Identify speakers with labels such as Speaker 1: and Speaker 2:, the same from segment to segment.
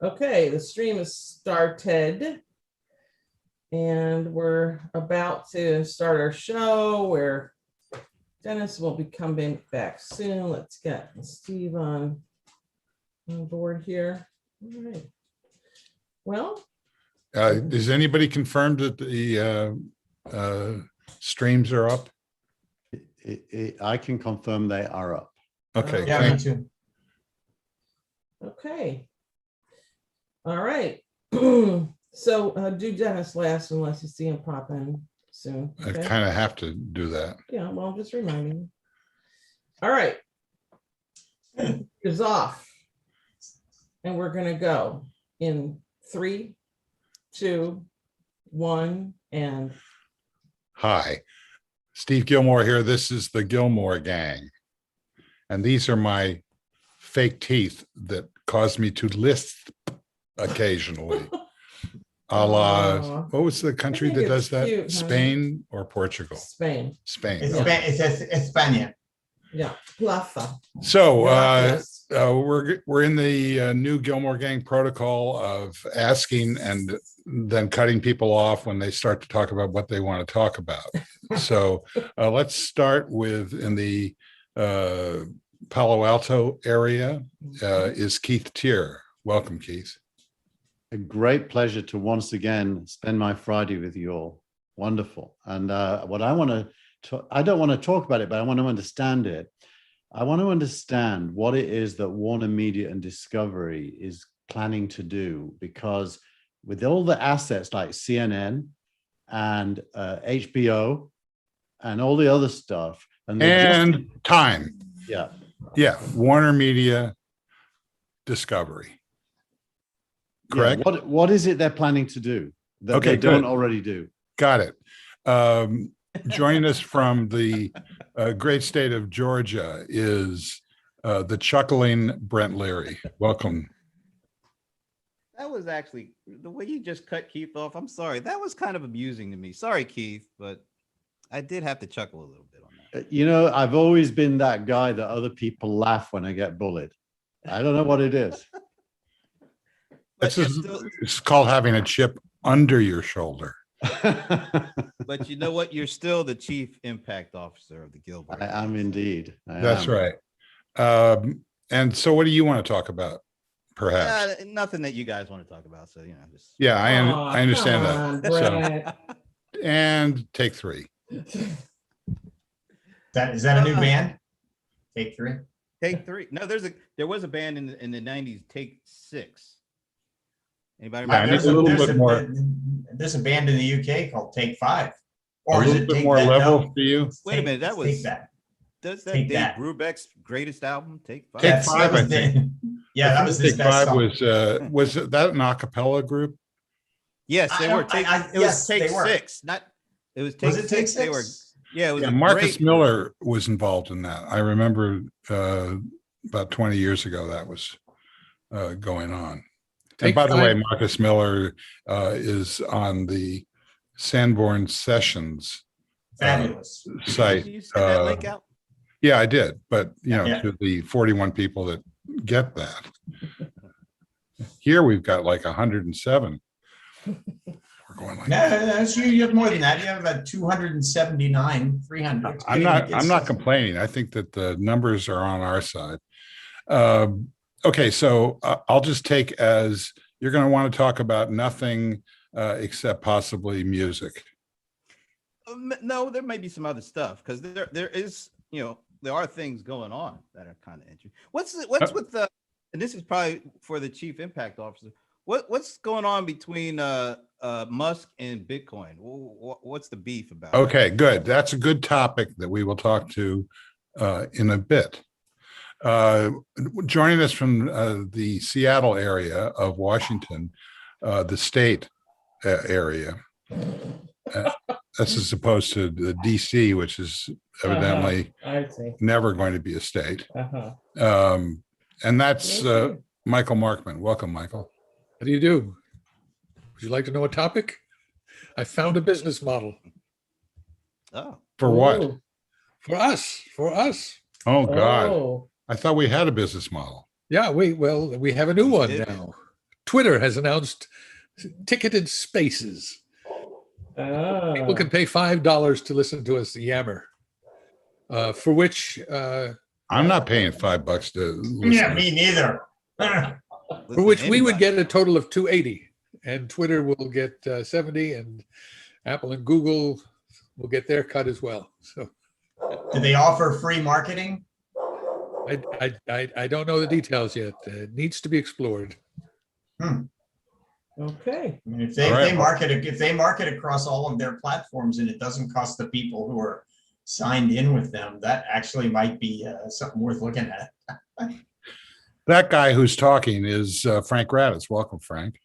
Speaker 1: Okay, the stream is started. And we're about to start our show where Dennis will be coming back soon. Let's get Steve on board here. All right. Well,
Speaker 2: is anybody confirmed that the streams are up?
Speaker 3: I can confirm they are up.
Speaker 2: Okay.
Speaker 4: Yeah, me too.
Speaker 1: Okay. All right. So do Dennis last unless you see him pop in soon.
Speaker 2: I
Speaker 1: Okay?
Speaker 2: kind of have to do that.
Speaker 1: Yeah, well, just reminding you. All right. Is off. And we're going to go in 3, 2, 1, and
Speaker 2: Hi, Steve Gilmore here. This is the Gilmore Gang. And these are my fake teeth that cause me to lisp occasionally. A la, what was the country that does that?
Speaker 1: Cute,
Speaker 2: Spain or Portugal?
Speaker 1: Spain.
Speaker 2: Spain.
Speaker 4: It's,
Speaker 2: Okay.
Speaker 4: it's España.
Speaker 1: Yeah. Plaza.
Speaker 2: So
Speaker 1: Gracias.
Speaker 2: we're in the new Gilmore Gang protocol of asking and then cutting people off when they start to talk about what they want to talk about. So let's start with in the Palo Alto area is Keith Tier. Welcome, Keith.
Speaker 3: A great pleasure to once again spend my Friday with you all. Wonderful. And what I want to, I don't want to talk about it, but I want to understand it. I want to understand what it is that Warner Media and Discovery is planning to do, because with all the assets like CNN and HBO and all the other stuff,
Speaker 2: And time.
Speaker 3: yeah,
Speaker 2: Yeah, Warner Media Discovery. Correct.
Speaker 3: Yeah, what is it they're planning to do that
Speaker 2: Okay,
Speaker 3: they don't
Speaker 2: good.
Speaker 3: already do?
Speaker 2: Got it. Joining us from the great state of Georgia is the chuckling Brent Leary. Welcome.
Speaker 5: That was actually the way you just cut Keith off. I'm sorry. That was kind of amusing to me. Sorry, Keith, but I did have to chuckle a little bit on that.
Speaker 3: You know, I've always been that guy that other people laugh when I get bullied. I don't know what it is.
Speaker 5: But,
Speaker 2: It's called having a chip under your shoulder.
Speaker 5: but you know what? You're still the chief impact officer of the Gilbert.
Speaker 3: I am indeed.
Speaker 2: That's right. And so what do you want to talk about, perhaps?
Speaker 5: Nothing that you guys want to talk about. So, just.
Speaker 2: Yeah, I
Speaker 1: Aw,
Speaker 2: understand
Speaker 1: come
Speaker 2: that.
Speaker 1: on,
Speaker 2: So,
Speaker 1: Brett.
Speaker 2: and take 3.
Speaker 4: Is that a new band? Take 3.
Speaker 5: Take 3. No, there was a band in the 90s, Take 6. Anybody
Speaker 2: Yeah,
Speaker 5: remember?
Speaker 2: there's a little bit more.
Speaker 4: There's a band in the UK called Take 5.
Speaker 2: A
Speaker 4: Or is
Speaker 2: little
Speaker 4: it
Speaker 2: bit
Speaker 4: Take
Speaker 2: more
Speaker 4: That?
Speaker 2: level
Speaker 4: No,
Speaker 2: for you.
Speaker 5: Wait a minute, that was
Speaker 4: Take That.
Speaker 5: Does that
Speaker 4: Take
Speaker 5: Dave
Speaker 4: That.
Speaker 5: Brubeck's greatest album, Take 5?
Speaker 2: Take
Speaker 4: That's-
Speaker 2: 5,
Speaker 4: that was
Speaker 2: I think.
Speaker 4: Yeah, that was his
Speaker 2: Take
Speaker 4: best
Speaker 2: 5
Speaker 4: song.
Speaker 2: was that an a cappella group?
Speaker 5: Yes, they
Speaker 4: I
Speaker 5: were.
Speaker 4: don't-
Speaker 5: Take,
Speaker 4: I-
Speaker 5: it
Speaker 4: yes,
Speaker 5: was Take
Speaker 4: they were.
Speaker 5: 6. Not. It was Take
Speaker 4: Was it Take
Speaker 5: 6. They were.
Speaker 4: 6?
Speaker 5: Yeah, it was.
Speaker 2: Yeah,
Speaker 5: a
Speaker 2: Marcus
Speaker 5: great-
Speaker 2: Miller was involved in that. I remember about 20 years ago that was going on. And
Speaker 6: Take
Speaker 2: by the way,
Speaker 6: 5.
Speaker 2: Marcus Miller is on the Sanborn Sessions
Speaker 4: Fabulous.
Speaker 2: site.
Speaker 5: Did you send that link out?
Speaker 2: Yeah, I did, but
Speaker 4: Yeah.
Speaker 2: to the 41 people that get that. Here we've got like 107. We're going like
Speaker 4: No, you have more than that. You have about 279, 300. It's
Speaker 2: I'm
Speaker 4: getting-
Speaker 2: not complaining. I think that the numbers are on our side. Okay, so I'll just take as you're going to want to talk about nothing except possibly music.
Speaker 5: No, there may be some other stuff because there is, there are things going on that are kind of interesting. What's with the, and this is probably for the chief impact officer. What's going on between Musk and Bitcoin? What's the beef about?
Speaker 2: Okay, good. That's a good topic that we will talk to in a bit. Joining us from the Seattle area of Washington, the state area. This is opposed to the DC, which is evidently
Speaker 1: I see.
Speaker 2: never going to be a state.
Speaker 1: Uh-huh.
Speaker 2: And that's Michael Markman. Welcome, Michael.
Speaker 6: How do you do? Would you like to know a topic? I found a business model
Speaker 5: Oh,
Speaker 2: For what?
Speaker 1: Ooh.
Speaker 6: for us.
Speaker 2: Oh, God.
Speaker 1: Oh.
Speaker 2: I thought we had a business model.
Speaker 6: Yeah, we have a new one
Speaker 5: Yeah.
Speaker 6: now. Twitter has announced ticketed spaces. People can pay $5 to listen to us yammer, for which
Speaker 2: I'm not paying $5 to listen.
Speaker 4: Yeah, me neither.
Speaker 6: for which we would get a total of $280, and Twitter will get 70, and Apple and Google will get their cut as well. So,
Speaker 4: Do they offer free marketing?
Speaker 6: I don't know the details yet. It needs to be explored.
Speaker 1: Okay.
Speaker 4: I mean, if
Speaker 2: All right,
Speaker 4: they market it, if they market across all of their platforms and it doesn't cost the people who are signed in with them, that actually might be something worth looking at.
Speaker 2: That guy who's talking is Frank Radis. Welcome, Frank.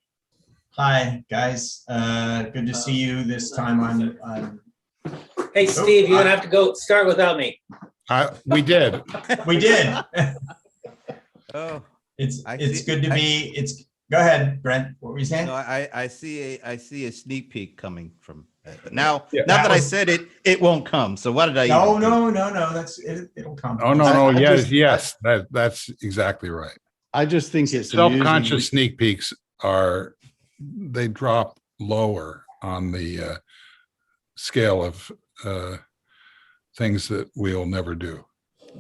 Speaker 4: Hi, guys. Good to see you this time on.
Speaker 7: Hey, Steve, you're gonna have to go start without me.
Speaker 2: We did.
Speaker 4: We did.
Speaker 5: Oh,
Speaker 4: It's good to be. Go ahead, Brent. What were you saying?
Speaker 5: no, I see a sneak peek coming from. But now,
Speaker 2: Yeah,
Speaker 5: now
Speaker 4: that
Speaker 5: that I
Speaker 4: was-
Speaker 5: said it, it won't come. So what did I?
Speaker 4: No,
Speaker 5: even do?
Speaker 4: no. It'll come.
Speaker 2: Oh, no,
Speaker 3: I
Speaker 2: yes,
Speaker 3: just-
Speaker 2: yes. That's exactly right.
Speaker 3: I just think it's
Speaker 2: Self-conscious
Speaker 3: amusing.
Speaker 2: sneak peeks they drop lower on the scale of things that we'll never do.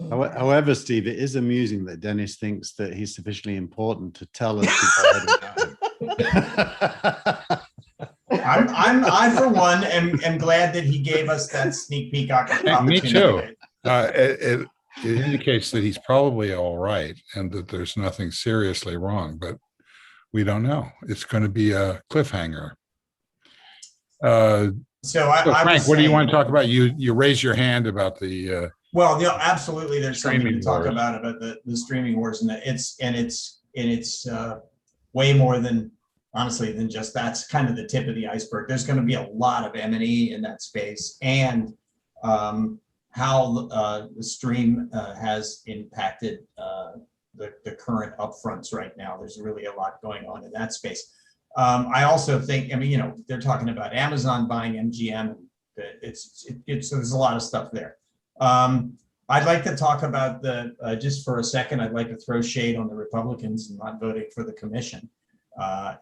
Speaker 3: However, Steve, it is amusing that Dennis thinks that he's sufficiently important to tell us to go ahead and
Speaker 4: I for one am glad that he gave us that sneak peek opportunity.
Speaker 2: Me too. It indicates that he's probably all right and that there's nothing seriously wrong, but we don't know. It's going to be a cliffhanger.
Speaker 4: So
Speaker 2: Frank, what do you want to talk about? You raise your hand about the
Speaker 4: Well, absolutely. There's something
Speaker 2: Streaming
Speaker 4: to talk
Speaker 2: wars.
Speaker 4: about the streaming wars, and it's way more than honestly than just that's kind of the tip of the iceberg. There's going to be a lot of M&E in that space, and how the stream has impacted the current upfronts right now. There's really a lot going on in that space. I also think, they're talking about Amazon buying MGM. So there's a lot of stuff there. I'd like to talk about just for a second, I'd like to throw shade on the Republicans and not voting for the commission. But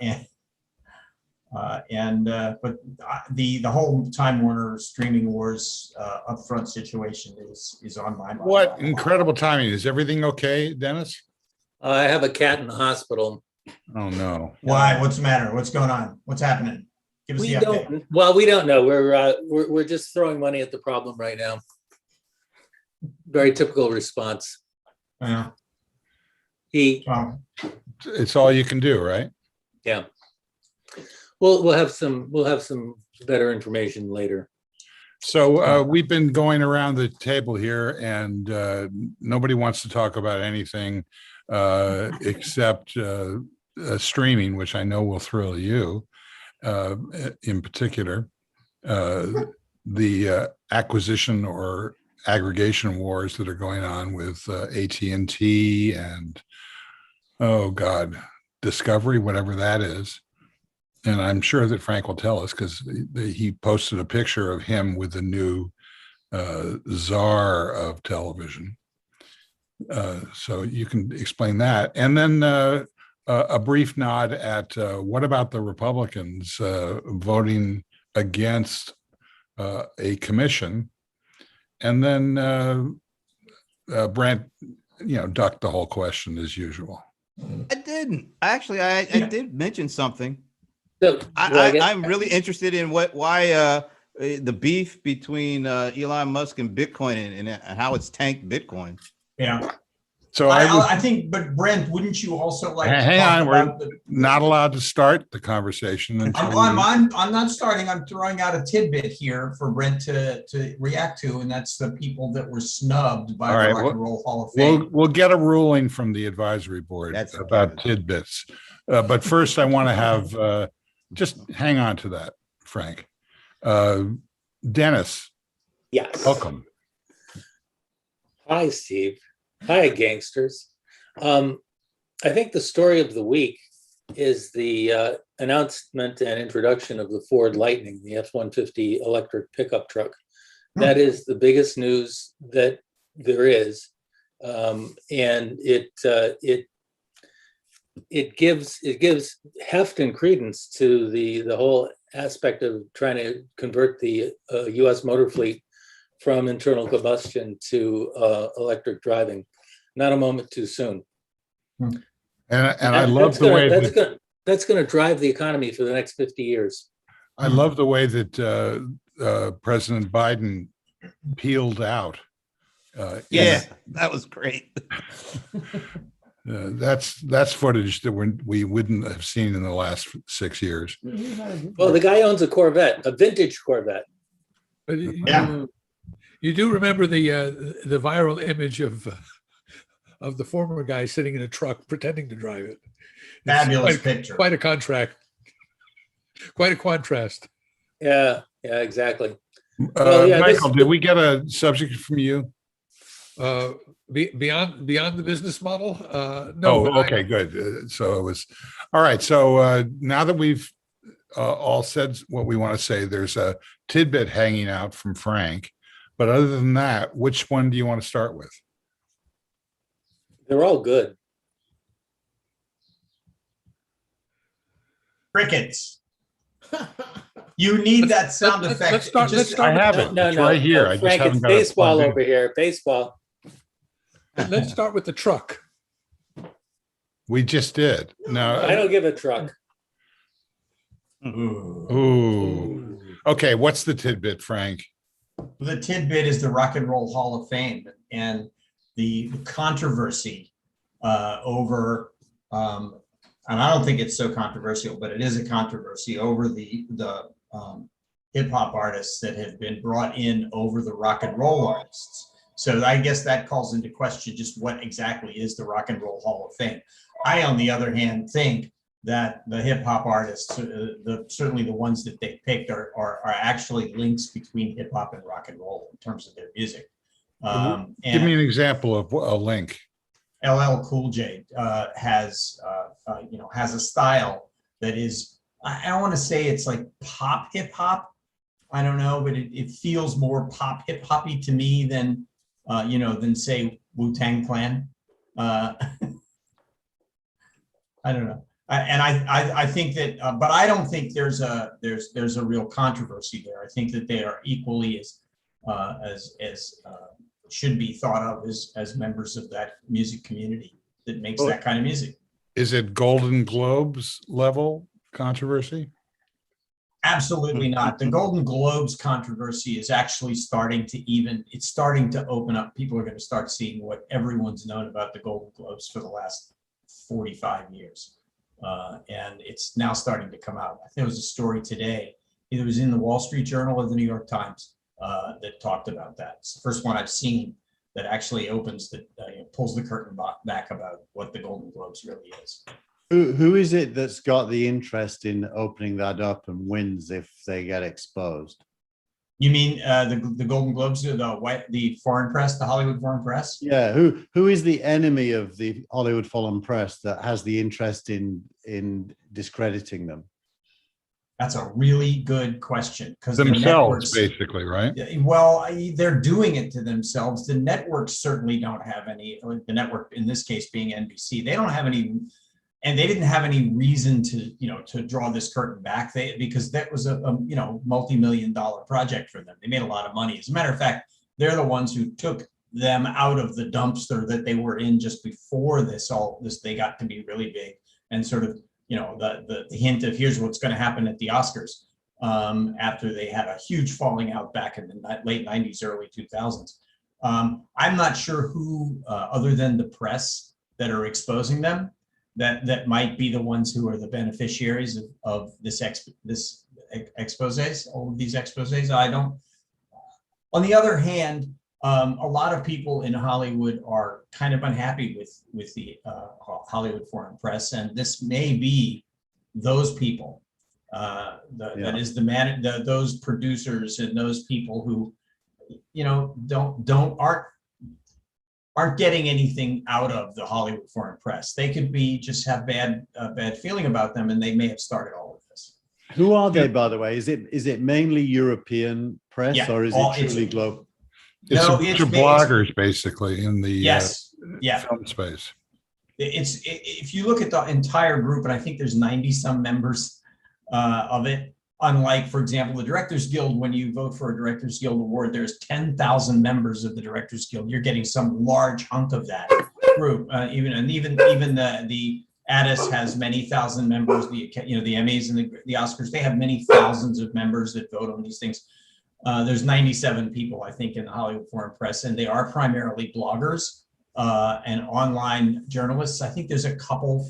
Speaker 4: the whole Time Warner streaming wars upfront situation is on my mind.
Speaker 2: what incredible timing. Is everything okay, Dennis?
Speaker 7: I have a cat in the hospital.
Speaker 2: Oh no.
Speaker 4: Why? What's the matter? What's going on? What's happening? Give us
Speaker 7: We
Speaker 4: the update.
Speaker 7: we don't know. We're just throwing money at the problem right now. Very typical response.
Speaker 4: Yeah.
Speaker 7: Well,
Speaker 2: It's all you can do, right?
Speaker 7: yeah. We'll have some better information later.
Speaker 2: So we've been going around the table here and nobody wants to talk about anything except streaming, which I know will thrill you in particular. The acquisition or aggregation wars that are going on with AT&T and, oh God, Discovery, whatever that is. And I'm sure that Frank will tell us because he posted a picture of him with the new czar of television. So you can explain that. And then a brief nod at what about the Republicans voting against a commission? And then Brent, ducked the whole question as usual.
Speaker 5: I didn't. Actually, I did mention something.
Speaker 7: So,
Speaker 5: I'm really interested in why the beef between Elon Musk and Bitcoin and how it's tanked Bitcoin.
Speaker 4: Yeah.
Speaker 2: So
Speaker 4: I think, but Brent, wouldn't you also like to
Speaker 2: hang
Speaker 4: talk
Speaker 2: on, we're
Speaker 4: about
Speaker 2: not allowed to start the conversation until
Speaker 4: I'm not starting. I'm throwing out a tidbit here for Brent to react to, and that's the people that were snubbed by
Speaker 2: All
Speaker 4: the
Speaker 2: right,
Speaker 4: Rock and Roll Hall of Fame.
Speaker 2: we'll get a ruling from the advisory board
Speaker 5: That's
Speaker 2: about
Speaker 5: good.
Speaker 2: tidbits. But first, I want to have just hang on to that, Frank. Dennis,
Speaker 7: yes.
Speaker 2: welcome.
Speaker 7: Hi, Steve. Hi, gangsters. I think the story of the week is the announcement and introduction of the Ford Lightning, the F-150 electric pickup truck. That is the biggest news that there is. And it it gives heft and credence to the whole aspect of trying to convert the U.S. motor fleet from internal combustion to electric driving. Not a moment too soon.
Speaker 2: And I love the way
Speaker 7: that's going to drive the economy for the next 50 years.
Speaker 2: I love the way that President Biden peeled out.
Speaker 5: Yeah, that was great.
Speaker 2: That's footage that we wouldn't have seen in the last 6 years.
Speaker 7: Well, the guy owns a Corvette, a vintage Corvette.
Speaker 6: But
Speaker 4: Yeah.
Speaker 6: you do remember the viral image of the former guy sitting in a truck pretending to drive it. It's
Speaker 4: Fabulous picture.
Speaker 6: Quite a contrast. Quite a contrast.
Speaker 7: Yeah, exactly. Well,
Speaker 2: Michael, did we get a subject from you?
Speaker 6: Beyond the business model? No.
Speaker 2: Oh, okay, good. So it was all right. So now that we've all said what we want to say, there's a tidbit hanging out from Frank. But other than that, which one do you want to start with?
Speaker 7: They're all good.
Speaker 4: Crickets. You need that sound effect.
Speaker 6: Let's start
Speaker 2: I have it. It's right here. I just
Speaker 7: Frank,
Speaker 2: haven't
Speaker 7: it's
Speaker 2: got it
Speaker 7: baseball
Speaker 2: plugged in.
Speaker 7: over here. Baseball.
Speaker 6: Let's start with the truck.
Speaker 2: We just did.
Speaker 7: I
Speaker 2: No.
Speaker 7: don't give a truck.
Speaker 2: Ooh. Okay. What's the tidbit, Frank?
Speaker 4: The tidbit is the Rock and Roll Hall of Fame and the controversy over, and I don't think it's so controversial, but it is a controversy over the hip hop artists that have been brought in over the rock and roll artists. So I guess that calls into question just what exactly is the Rock and Roll Hall of Fame. I, on the other hand, think that the hip hop artists, certainly the ones that they picked, are actually links between hip hop and rock and roll in terms of their music.
Speaker 2: Give me an example of a link.
Speaker 4: LL Cool J has a style that is, I don't want to say it's like pop hip hop. I don't know, but it feels more pop hip hoppy to me than say Wu-Tang Clan. I don't know. I think that, but I don't think there's a real controversy there. I think that they are equally as should be thought of as members of that music community that makes that kind of music.
Speaker 2: Is it Golden Globes level controversy?
Speaker 4: Absolutely not. The Golden Globes controversy is actually starting to open up. People are going to start seeing what everyone's known about the Golden Globes for the last 45 years. And it's now starting to come out. I think there was a story today. It was in the Wall Street Journal or the New York Times that talked about that. It's the first one I've seen that actually pulls the curtain back about what the Golden Globes really is.
Speaker 3: Who is it that's got the interest in opening that up and wins if they get exposed?
Speaker 4: You mean the Golden Globes, the foreign press, the Hollywood foreign press?
Speaker 3: Yeah, who is the enemy of the Hollywood foreign press that has the interest in discrediting them?
Speaker 4: That's a really good question. Because
Speaker 2: Themselves, basically, right?
Speaker 4: Well, they're doing it to themselves. The networks certainly don't have any, the network in this case being NBC, they don't have any, and they didn't have any reason to draw this curtain back because that was a multi-million-dollar project for them. They made a lot of money. As a matter of fact, they're the ones who took them out of the dumpster that they were in just before they got to be really big, and sort of, the hint of here's what's going to happen at the Oscars after they had a huge falling out back in the late 90s, early 2000s. I'm not sure who, other than the press that are exposing them, that might be the ones who are the beneficiaries of this exposés, all of these exposés. I don't. On the other hand, a lot of people in Hollywood are kind of unhappy with the Hollywood foreign press, and this may be those people. That is those producers and those people who, aren't getting anything out of the Hollywood foreign press. They could just have bad feeling about them, and they may have started all of this.
Speaker 3: Who are they, by the way? Is it mainly European press, or is it truly global?
Speaker 2: It's a bunch of bloggers, basically, in the
Speaker 4: film
Speaker 2: space.
Speaker 4: if you look at the entire group, and I think there's 90 some members of it, unlike, for example, the Directors Guild, when you vote for a Directors Guild award, there's 10,000 members of the Directors Guild. You're getting some large hunk of that group. Even the Addis has many thousand members. The Emmys and the Oscars, they have many thousands of members that vote on these things. There's 97 people, I think, in the Hollywood Foreign Press, and they are primarily bloggers and online journalists. I think there's a couple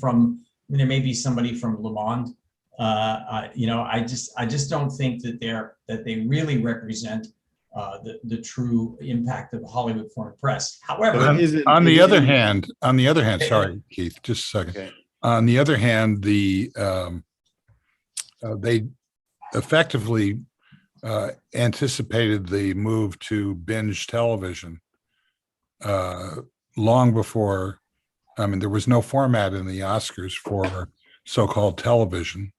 Speaker 4: there may be somebody from Le Monde. I just don't think that they really represent the true impact of the Hollywood Foreign Press. However,
Speaker 2: on the other hand, sorry, Keith, just a second.
Speaker 3: Okay.
Speaker 2: On the other hand, they effectively anticipated the move to binge television long before. I mean, there was no format in the Oscars for so-called television.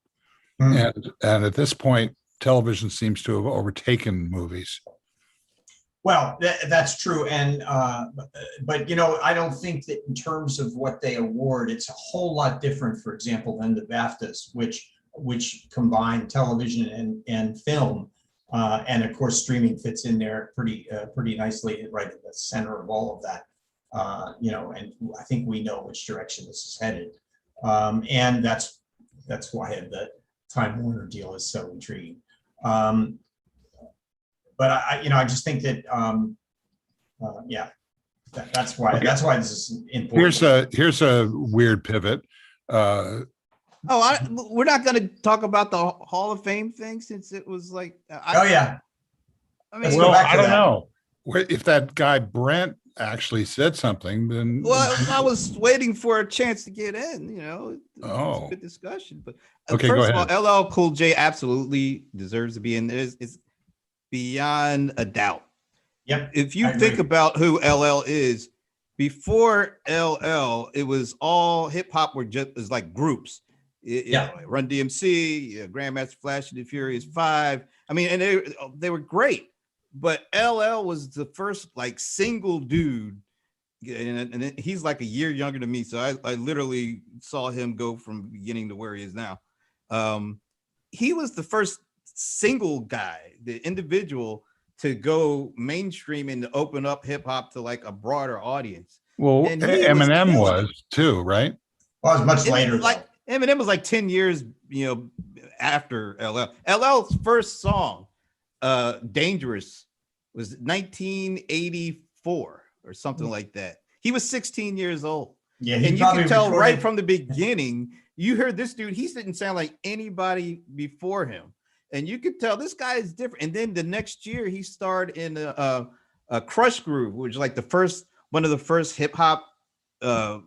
Speaker 2: And at this point, television seems to have overtaken movies.
Speaker 4: Well, that's true, and but I don't think that in terms of what they award, it's a whole lot different, for example, than the BAFTAs, which combine television and film, and of course, streaming fits in there pretty nicely, right in the center of all of that. And I think we know which direction this is headed, and that's why the Time Warner deal is so intriguing. But I just think that that's why this is important.
Speaker 2: Here's a weird pivot.
Speaker 5: We're not going to talk about the Hall of Fame thing since it was like.
Speaker 4: I mean,
Speaker 2: Well, I don't know if that guy Brent actually said something. Then
Speaker 5: I was waiting for a chance to get in. It's a good discussion. But
Speaker 2: okay,
Speaker 5: first
Speaker 2: go
Speaker 5: of all, LL Cool J absolutely deserves to be in there. It's beyond a doubt.
Speaker 4: Yep.
Speaker 5: If you think about who LL is, before LL, it was all hip hop were just as like groups. Like Run DMC, Grandmaster Flash and the Furious 5. I mean, and they were great, but LL was the first like single dude, and he's like a year younger than me, so I literally saw him go from beginning to where he is now. He was the first single guy, the individual, to go mainstream and to open up hip hop to like a broader audience.
Speaker 2: Well, Eminem was too, right?
Speaker 4: Well, it was much later.
Speaker 5: Like Eminem was like 10 years, after LL. LL's first song, Dangerous, was 1984 or something like that. He was 16 years old.
Speaker 4: Yeah,
Speaker 5: and you can tell right from the beginning, you heard this dude, he didn't sound like anybody before him. And you could tell this guy is different. And then the next year he starred in a Crush Groove, which is like one of the first hip hop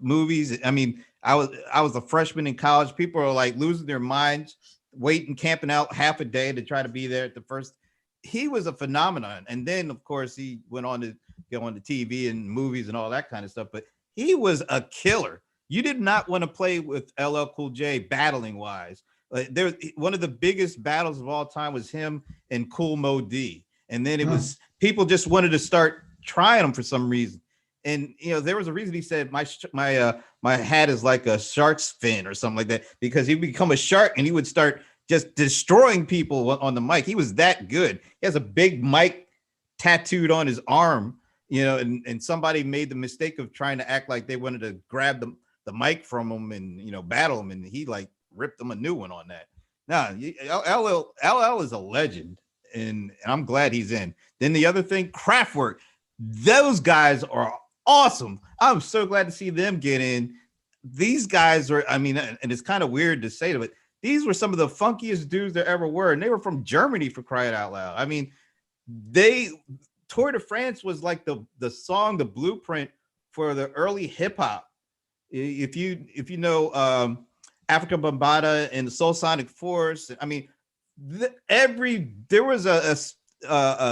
Speaker 5: movies. I mean, I was a freshman in college. People are like losing their minds, camping out half a day to try to be there at the first. He was a phenomenon. And then of course he went on to go on to TV and movies and all that kind of stuff. But he was a killer. You did not want to play with LL Cool J battling wise. One of the biggest battles of all time was him and Cool Mo D, and then it was people just wanted to start trying him for some reason, and there was a reason he said my hat is like a shark's fin or something like that, because he'd become a shark and he would start just destroying people on the mic. He was that good. He has a big mic tattooed on his arm, and somebody made the mistake of trying to act like they wanted to grab the mic from him and battle him, and he like ripped them a new one on that. Now, LL is a legend, and I'm glad he's in. Then the other thing, Kraftwerk, those guys are awesome. I'm so glad to see them get in. These guys are, I mean, and it's kind of weird to say, but these were some of the funkiest dudes there ever were, and they were from Germany, for crying out loud. I mean, Tour de France was like the song, the blueprint for the early hip hop. If you know Africa Bambaataa and the Soul Sonic Force. I mean, there was a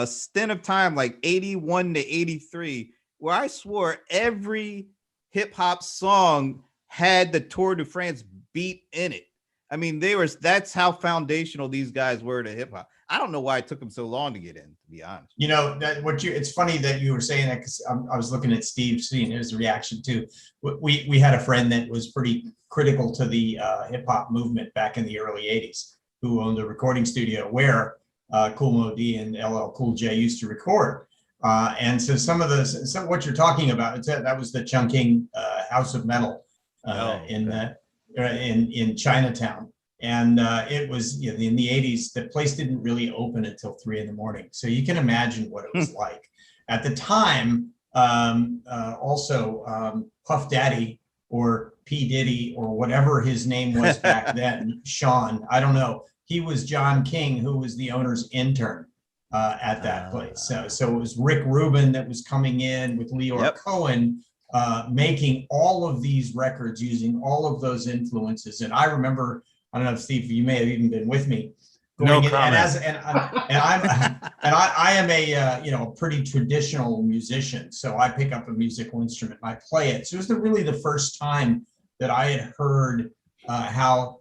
Speaker 5: stint of time like 81 to 83 where I swore every hip hop song had the Tour de France beat in it. I mean, that's how foundational these guys were to hip hop. I don't know why it took him so long to get in, to be honest.
Speaker 4: You know, it's funny that you were saying that, because I was looking at Steve, seeing his reaction too. We had a friend that was pretty critical to the hip hop movement back in the early 80s, who owned a recording studio where Kool Moe Dee and LL Cool J used to record. And so some of what you're talking about, that was the Chungking House of Metal in Chinatown. And it was, you know, in the 80s, the place didn't really open until 3 a.m. So you can imagine what it was like. At the time, also Puff Daddy or P. Diddy or whatever his name was back then, Sean, I don't know. He was John King, who was the owner's intern at that place. So it was Rick Rubin that was coming in with Leor Cohen, making all of these records using all of those influences. And I remember, I don't know if Steve, you may have even been with me.
Speaker 2: No comment.
Speaker 4: I am a pretty traditional musician, so I pick up a musical instrument and I play it. So it was really the first time that I had heard how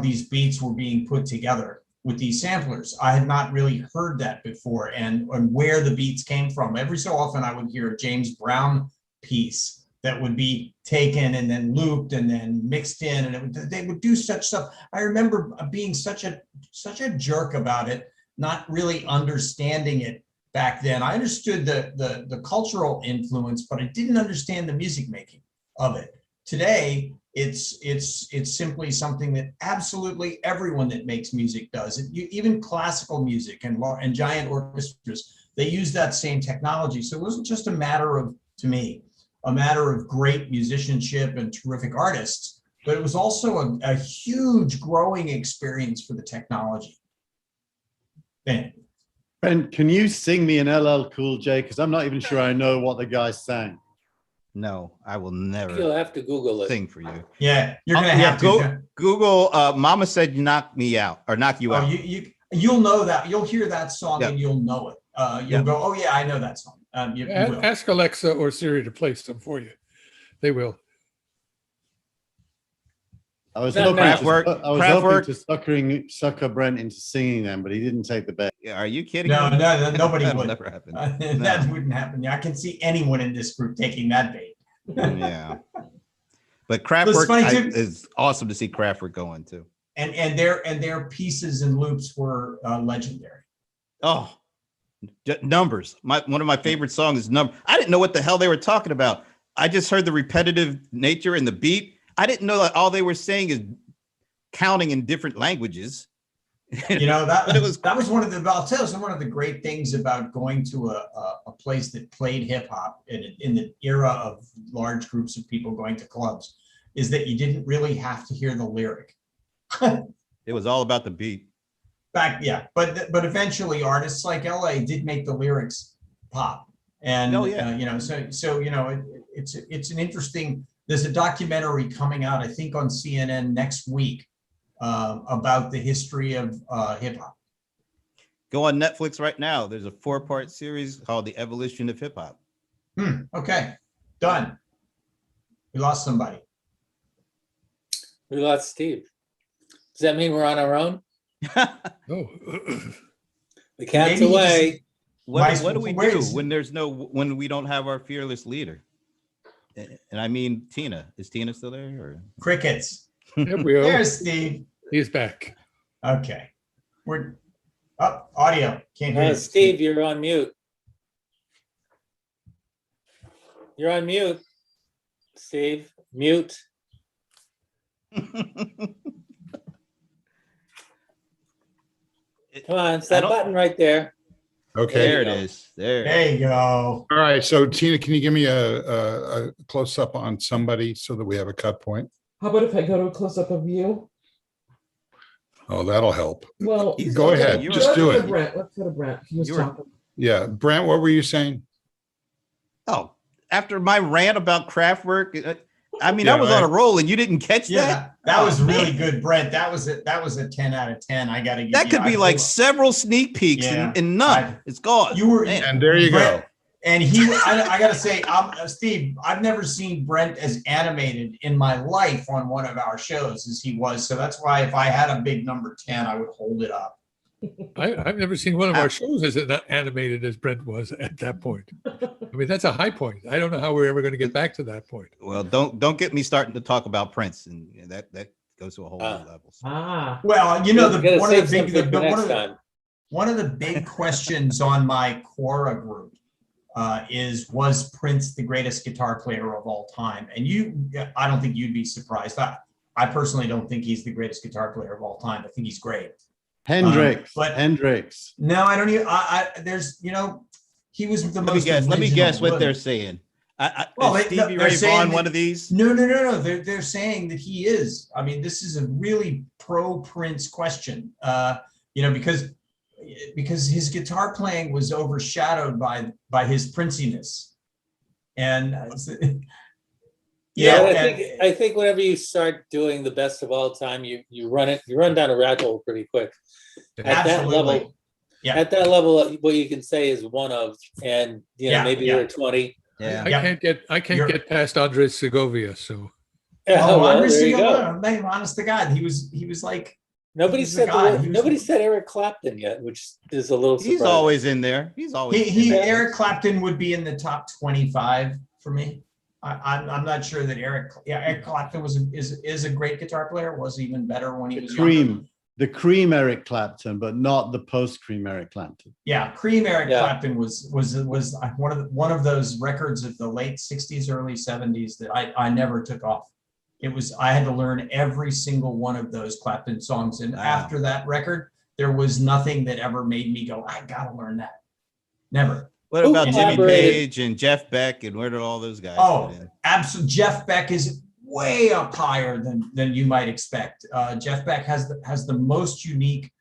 Speaker 4: these beats were being put together with these samplers. I had not really heard that before, and where the beats came from. Every so often I would hear a James Brown piece that would be taken and then looped and then mixed in, and they would do such stuff. I remember being such a jerk about it, not really understanding it back then. I understood the cultural influence, but I didn't understand the music making of it. Today, it's simply something that absolutely everyone that makes music does. Even classical music and giant orchestras, they use that same technology. So it wasn't just a matter of, to me, a matter of great musicianship and terrific artists, but it was also a huge growing experience for the technology. Ben.
Speaker 3: Brent, can you sing me an LL Cool J? Because I'm not even sure I know what the guy sang.
Speaker 5: No, I will never.
Speaker 7: You'll have to Google it.
Speaker 5: Sing for you.
Speaker 4: Yeah, you're gonna have to
Speaker 5: Google. Mama said you knocked me out or knock you out.
Speaker 4: You'll know that. You'll hear that song and you'll know it. You'll go, oh yeah, I know that song. You will.
Speaker 6: Ask Alexa or Siri to play some for you. They will.
Speaker 3: I was
Speaker 7: Not
Speaker 3: hoping,
Speaker 7: now.
Speaker 3: hoping to sucker Brent into singing them, but he didn't take the bet.
Speaker 5: Yeah, are you kidding?
Speaker 4: No,
Speaker 5: me?
Speaker 4: nobody
Speaker 5: That'll
Speaker 4: would.
Speaker 5: never happen.
Speaker 4: That wouldn't happen. I can see anyone in this group taking that bait.
Speaker 5: Yeah. But Kraftwerk is awesome to see Kraftwerk going too.
Speaker 4: And their pieces and loops were legendary.
Speaker 5: Oh, Numbers. One of my favorite songs is Number. I didn't know what the hell they were talking about. I just heard the repetitive nature and the beat. I didn't know that all they were saying is counting in different languages.
Speaker 4: You know, that was one of the, I'll tell you, one of the great things about going to a place that played hip hop in the era of large groups of people going to clubs, is that you didn't really have to hear the lyric.
Speaker 5: It was all about the beat.
Speaker 4: But eventually artists like LA did make the lyrics pop. And it's an interesting. There's a documentary coming out, I think, on CNN next week about the history of hip hop.
Speaker 5: Go on Netflix right now. There's a 4-part series called The Evolution of Hip Hop.
Speaker 4: Okay, done. We lost somebody.
Speaker 7: We lost Steve. Does that mean we're on our own?
Speaker 6: Oh.
Speaker 7: The cat's away.
Speaker 5: What do we do when we don't have our fearless leader? And I mean Tina. Is Tina still there? Or?
Speaker 4: Crickets.
Speaker 6: There we go.
Speaker 4: There's Steve.
Speaker 6: He's back.
Speaker 4: Okay. We're up. Audio. Can't hear you.
Speaker 7: Steve, you're on mute. You're on mute. Steve, mute. Come on, it's that button right there.
Speaker 2: Okay.
Speaker 5: There it is.
Speaker 4: There you go.
Speaker 2: All right. So Tina, can you give me a close up on somebody so that we have a cut point?
Speaker 1: How about if I go to a close up of you?
Speaker 2: Oh, that'll help.
Speaker 1: Well,
Speaker 2: Go ahead. Just do it.
Speaker 1: Let's go to Brent. He was talking.
Speaker 2: Yeah. Brent, what were you saying?
Speaker 5: Oh, after my rant about Kraftwerk, I mean, I was on a roll and you didn't catch that.
Speaker 4: That was really good, Brent. That was a 10 out of 10. I got to give
Speaker 5: that could be like several sneak peeks and none. It's gone.
Speaker 4: You were,
Speaker 2: and there you go.
Speaker 4: And I got to say, Steve, I've never seen Brent as animated in my life on one of our shows as he was. So that's why if I had a big number 10, I would hold it up.
Speaker 6: I've never seen one of our shows as animated as Brent was at that point. I mean, that's a high point. I don't know how we're ever going to get back to that point.
Speaker 5: Well, don't get me starting to talk about Prince, and that goes to a whole new level.
Speaker 4: Well, you know,
Speaker 7: Gotta save something for next time.
Speaker 4: one of the big questions on my Quora group was Prince the greatest guitar player of all time? And I don't think you'd be surprised. I personally don't think he's the greatest guitar player of all time. I think he's great.
Speaker 3: Hendrix,
Speaker 4: but
Speaker 3: Hendrix.
Speaker 4: No, I don't even. there's, he was the most.
Speaker 5: Let me guess what they're saying. Is Stevie Ray Vaughan one of these?
Speaker 4: No. They're saying that he is. I mean, this is a really pro Prince question. Because his guitar playing was overshadowed by his princiness, and
Speaker 7: I think whenever you start doing the best of all time, you run down a rat hole pretty quick. At that level, what you can say is one of, and maybe there are 20.
Speaker 5: Yeah,
Speaker 6: I can't get past Andres Segovia. So
Speaker 4: Andres
Speaker 7: there you go.
Speaker 4: Segovia, man, honest to God, he was like.
Speaker 7: Nobody said Eric Clapton yet, which is a little surprising.
Speaker 5: He's always in there. He's always
Speaker 4: Eric Clapton would be in the top 25 for me. I'm not sure that Eric Clapton is a great guitar player. Was even better when he was younger.
Speaker 3: The Cream Eric Clapton, but not the post-Cream Eric Clapton.
Speaker 4: Yeah, Cream Eric Clapton was one of those records of the late 60s, early 70s that I never took off. I had to learn every single one of those Clapton songs. And after that record, there was nothing that ever made me go, I gotta learn that. Never.
Speaker 5: What about Jimmy Page and Jeff Beck, and where did all those guys fit in?
Speaker 4: Absolutely. Jeff Beck is way up higher than you might expect. Jeff Beck has the most unique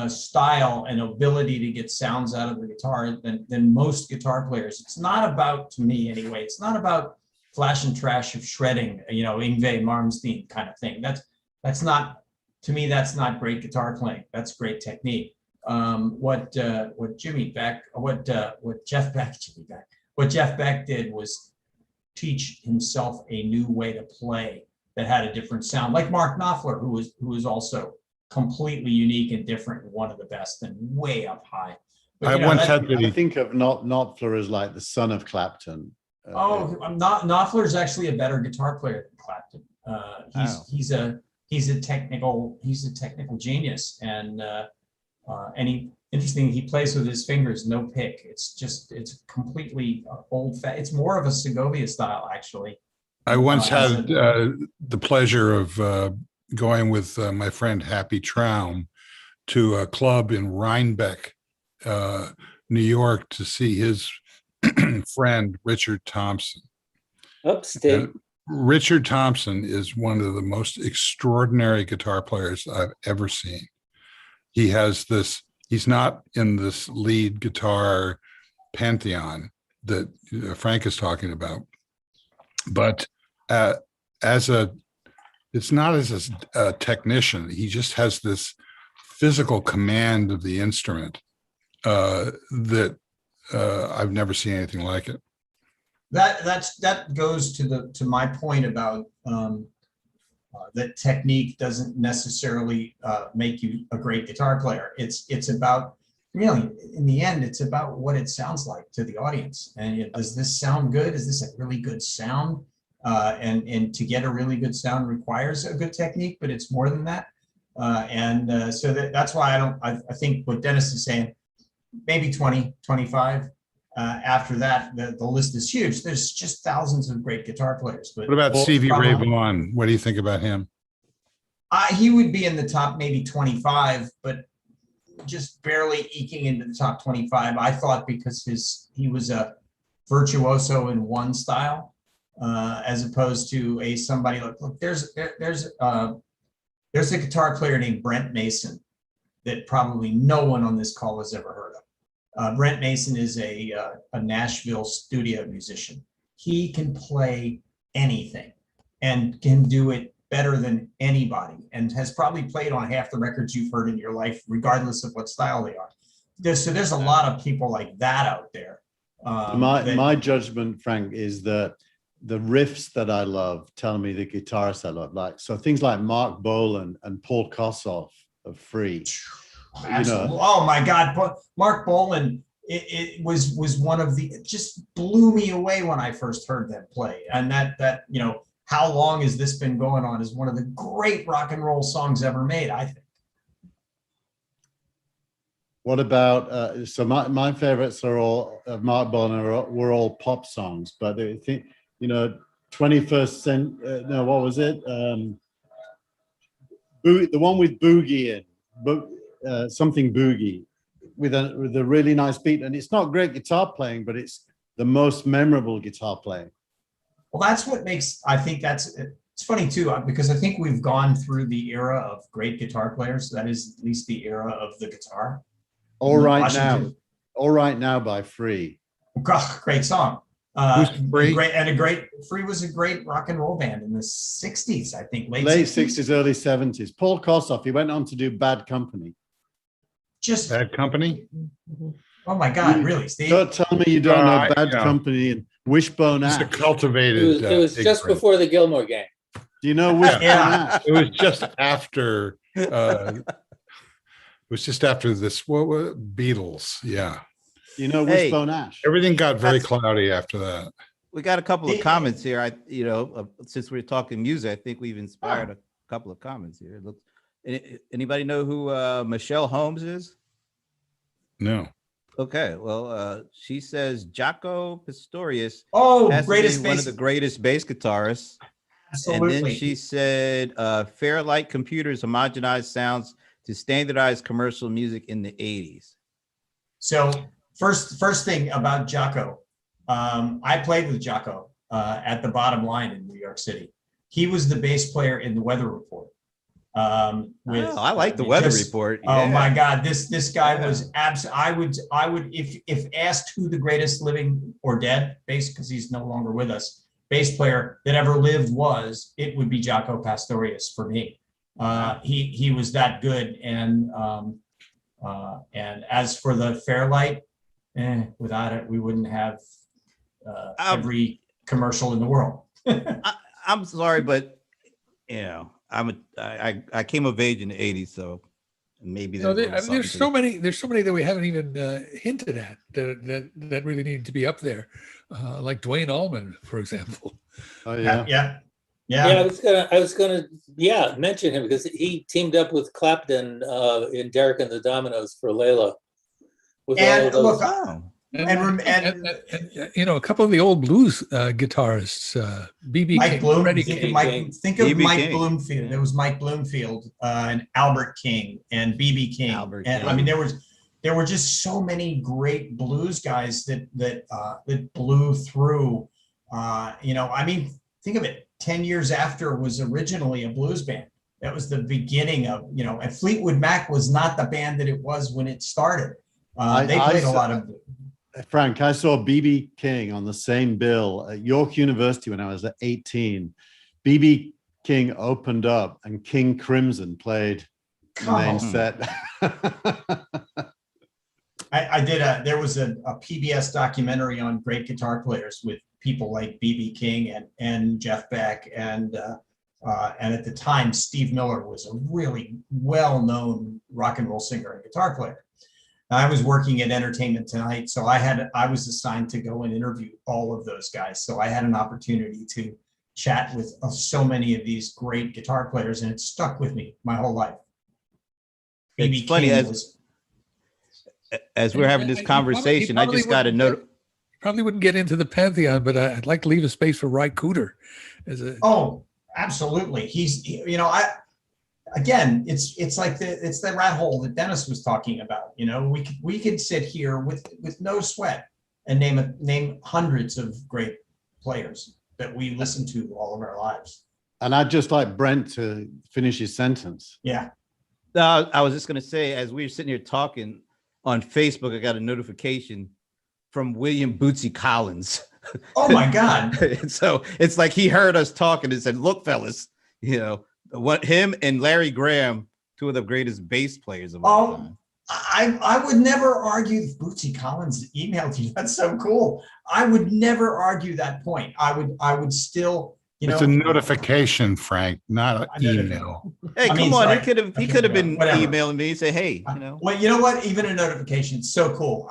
Speaker 4: style and ability to get sounds out of the guitar than most guitar players. It's not about, to me anyway, it's not about flash and trash of shredding, Yngwie Malmsteen kind of thing. That's not, to me, that's not great guitar playing. That's great technique. What Jeff Beck did was teach himself a new way to play that had a different sound, like Mark Knopfler, who was also completely unique and different, and one of the best and way up high. But,
Speaker 3: I think of Knopfler as like the son of Clapton.
Speaker 4: Knopfler is actually a better guitar player than Clapton. He's a technical genius, and he plays with his fingers, no pick. It's completely it's more of a Segovia style, actually.
Speaker 2: I once had the pleasure of going with my friend Happy Traum to a club in Rhinebeck, New York, to see his friend Richard Thompson.
Speaker 7: Upstate.
Speaker 2: Richard Thompson is one of the most extraordinary guitar players I've ever seen. He has this, he's not in this lead guitar pantheon that Frank is talking about, but it's not as a technician. He just has this physical command of the instrument that I've never seen anything like it.
Speaker 4: That goes to my point about that technique doesn't necessarily make you a great guitar player. It's about, really, in the end, it's about what it sounds like to the audience. And does this sound good? Is this a really good sound? And to get a really good sound requires a good technique, but it's more than that. So that's why I think what Dennis is saying, maybe 20, 25. After that, the list is huge. There's just thousands of great guitar players. But
Speaker 2: what about Stevie Ray Vaughan? What do you think about him?
Speaker 4: He would be in the top maybe 25, but just barely eking into the top 25. I thought because he was a virtuoso in one style, as opposed to somebody like, look, there's a guitar player named Brent Mason that probably no one on this call has ever heard of. Brent Mason is a Nashville studio musician. He can play anything and can do it better than anybody, and has probably played on half the records you've heard in your life, regardless of what style they are. There's a lot of people like that out there.
Speaker 3: My judgment, Frank, is that the riffs that I love tell me the guitarists I love. So things like Mark Bolan and Paul Kossoff of Free.
Speaker 4: Absolutely. Oh my God, Mark Bolan. It was one of the, it just blew me away when I first heard them play. And that how long has this been going on is one of the great rock and roll songs ever made, I think.
Speaker 3: What about so my favorites are all of Mark Bolan were all pop songs, but I think 21st century. No, what was it? The one with Boogie in, something Boogie, with a really nice beat, and it's not great guitar playing, but it's the most memorable guitar playing.
Speaker 4: Well, that's what makes, I think it's funny too, because I think we've gone through the era of great guitar players. That is at least the era of the guitar.
Speaker 3: All Right Now by Free.
Speaker 4: God, great song.
Speaker 2: Free?
Speaker 4: Free was a great rock and roll band in the 60s, I think.
Speaker 3: Late 60s, early 70s. Paul Kossoff, he went on to do Bad Company.
Speaker 2: Just Bad Company?
Speaker 4: Oh my God, really, Steve?
Speaker 3: Don't tell me you don't know Bad Company and Wishbone Ash.
Speaker 2: It's a cultivated.
Speaker 7: It was just before the Gilmore Gang.
Speaker 3: Do you know Wishbone Ash?
Speaker 2: It was just after. It was just after this. What was Beatles? Yeah.
Speaker 3: You know Wishbone Ash.
Speaker 2: Everything got very cloudy after that.
Speaker 5: We got a couple of comments here. Since we're talking music, I think we've inspired a couple of comments here. Look, anybody know who Michelle Holmes is?
Speaker 2: No.
Speaker 5: Okay, well, she says Jaco Pastorius.
Speaker 4: Greatest
Speaker 5: one of the greatest bass guitarists.
Speaker 4: Absolutely.
Speaker 5: And then she said, Fairlight Computers homogenized sounds to standardized commercial music in the 80s.
Speaker 4: So first thing about Jaco, I played with Jaco at the Bottom Line in New York City. He was the bass player in the Weather Report.
Speaker 5: I like the Weather Report. Yeah.
Speaker 4: Oh my God, this guy was absolutely. I would if asked who the greatest living or dead bass, because he's no longer with us, bass player that ever lived was, it would be Jaco Pastorius for me. He was that good, and as for the Fairlight, without it we wouldn't have every commercial in the world.
Speaker 5: I'm sorry, but I came of age in the 80s, so maybe
Speaker 6: there's so many that we haven't even hinted at that really need to be up there, like Dwayne Allman, for example.
Speaker 3: Oh yeah.
Speaker 7: I was gonna mention him because he teamed up with Clapton in Derek and the Dominoes for Layla.
Speaker 6: And a couple of the old blues guitarists, BB
Speaker 4: Mike
Speaker 6: King,
Speaker 4: Bloom.
Speaker 6: Freddie
Speaker 4: Think of Mike Bloomfield. There was Mike Bloomfield and Albert King and BB King. I mean, there were just so many great blues guys that blew through. I mean, think of it. 10 years after was originally a blues band. That was the beginning of, and Fleetwood Mac was not the band that it was when it started. They played a lot of.
Speaker 3: Frank, I saw BB King on the same bill at York University when I was 18. BB King opened up and King Crimson played the main set.
Speaker 4: There was a PBS documentary on great guitar players with people like BB King and Jeff Beck and at the time Steve Miller was a really well-known rock and roll singer and guitar player. I was working at Entertainment Tonight, so I was assigned to go and interview all of those guys. So I had an opportunity to chat with so many of these great guitar players, and it stuck with me my whole life.
Speaker 5: It's funny, as we're having this conversation, I just got a note.
Speaker 6: Probably wouldn't get into the pantheon, but I'd like to leave a space for Ry Cooder.
Speaker 4: Absolutely. It's like the rat hole that Dennis was talking about. We could sit here with no sweat and name hundreds of great players that we listen to all of our lives.
Speaker 3: And I'd just like Brent to finish his sentence.
Speaker 4: Yeah.
Speaker 5: I was just going to say, as we were sitting here talking on Facebook, I got a notification from William Bootsy Collins.
Speaker 4: Oh my God.
Speaker 5: So it's like he heard us talking and said, look, fellas, what him and Larry Graham, two of the greatest bass players of all time.
Speaker 4: I would never argue if Bootsy Collins emailed you. That's so cool. I would never argue that point. I would still, you
Speaker 2: It's
Speaker 4: know,
Speaker 2: a notification, Frank, not an
Speaker 4: I know.
Speaker 2: email.
Speaker 5: Hey,
Speaker 4: I mean,
Speaker 5: come on.
Speaker 4: sorry.
Speaker 5: He could have been
Speaker 4: Whatever.
Speaker 5: emailing me and say, hey, you know.
Speaker 4: Well, you know what? Even a notification, so cool.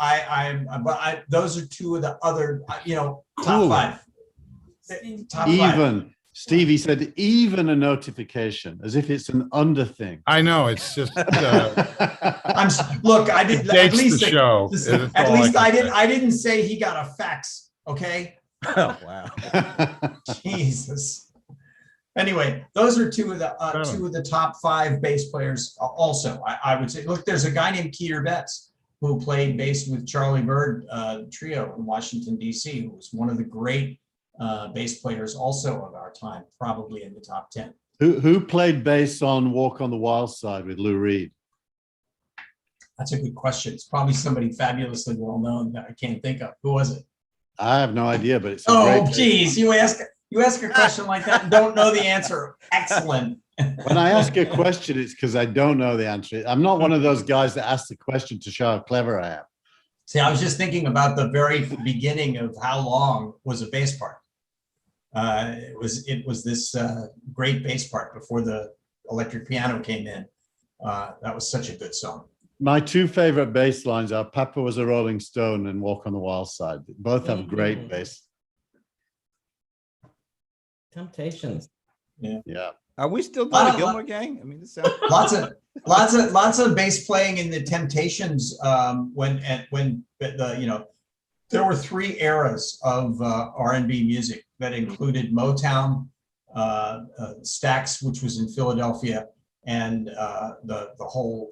Speaker 4: Those are two of the other, top
Speaker 2: Cooler.
Speaker 4: five. Top five.
Speaker 3: Even Stevie said, even a notification, as if it's an under thing.
Speaker 2: I know, it's just,
Speaker 4: Look, I did
Speaker 2: it
Speaker 4: at
Speaker 2: dates
Speaker 4: least
Speaker 2: the show.
Speaker 4: at least I didn't say he got a fax. Okay.
Speaker 5: Oh, wow.
Speaker 4: Jesus. Anyway, those are two of the top five bass players. Also, I would say, look, there's a guy named Keeter Betts who played bass with Charlie Bird trio in Washington, D.C., who was one of the great bass players also of our time, probably in the top 10.
Speaker 3: Who played bass on Walk on the Wild Side with Lou Reed?
Speaker 4: That's a good question. It's probably somebody fabulously well known that I can't think of. Who was it?
Speaker 3: I have no idea, but it's
Speaker 4: geez, you ask a question like that and don't know the answer. Excellent.
Speaker 3: When I ask a question, it's because I don't know the answer. I'm not one of those guys that asks the question to show how clever I am.
Speaker 4: See, I was just thinking about the very beginning of how long was a bass part. It was this great bass part before the electric piano came in. That was such a good song.
Speaker 3: My two favorite bass lines are Papa Was a Rolling Stone and Walk on the Wild Side. Both have great bass.
Speaker 1: Temptations.
Speaker 3: Yeah.
Speaker 5: Are we still doing the Gilmore Gang? I mean, this sounds
Speaker 4: lots of bass playing in the Temptations. When there were three eras of R&B music that included Motown, Stax, which was in Philadelphia, and the whole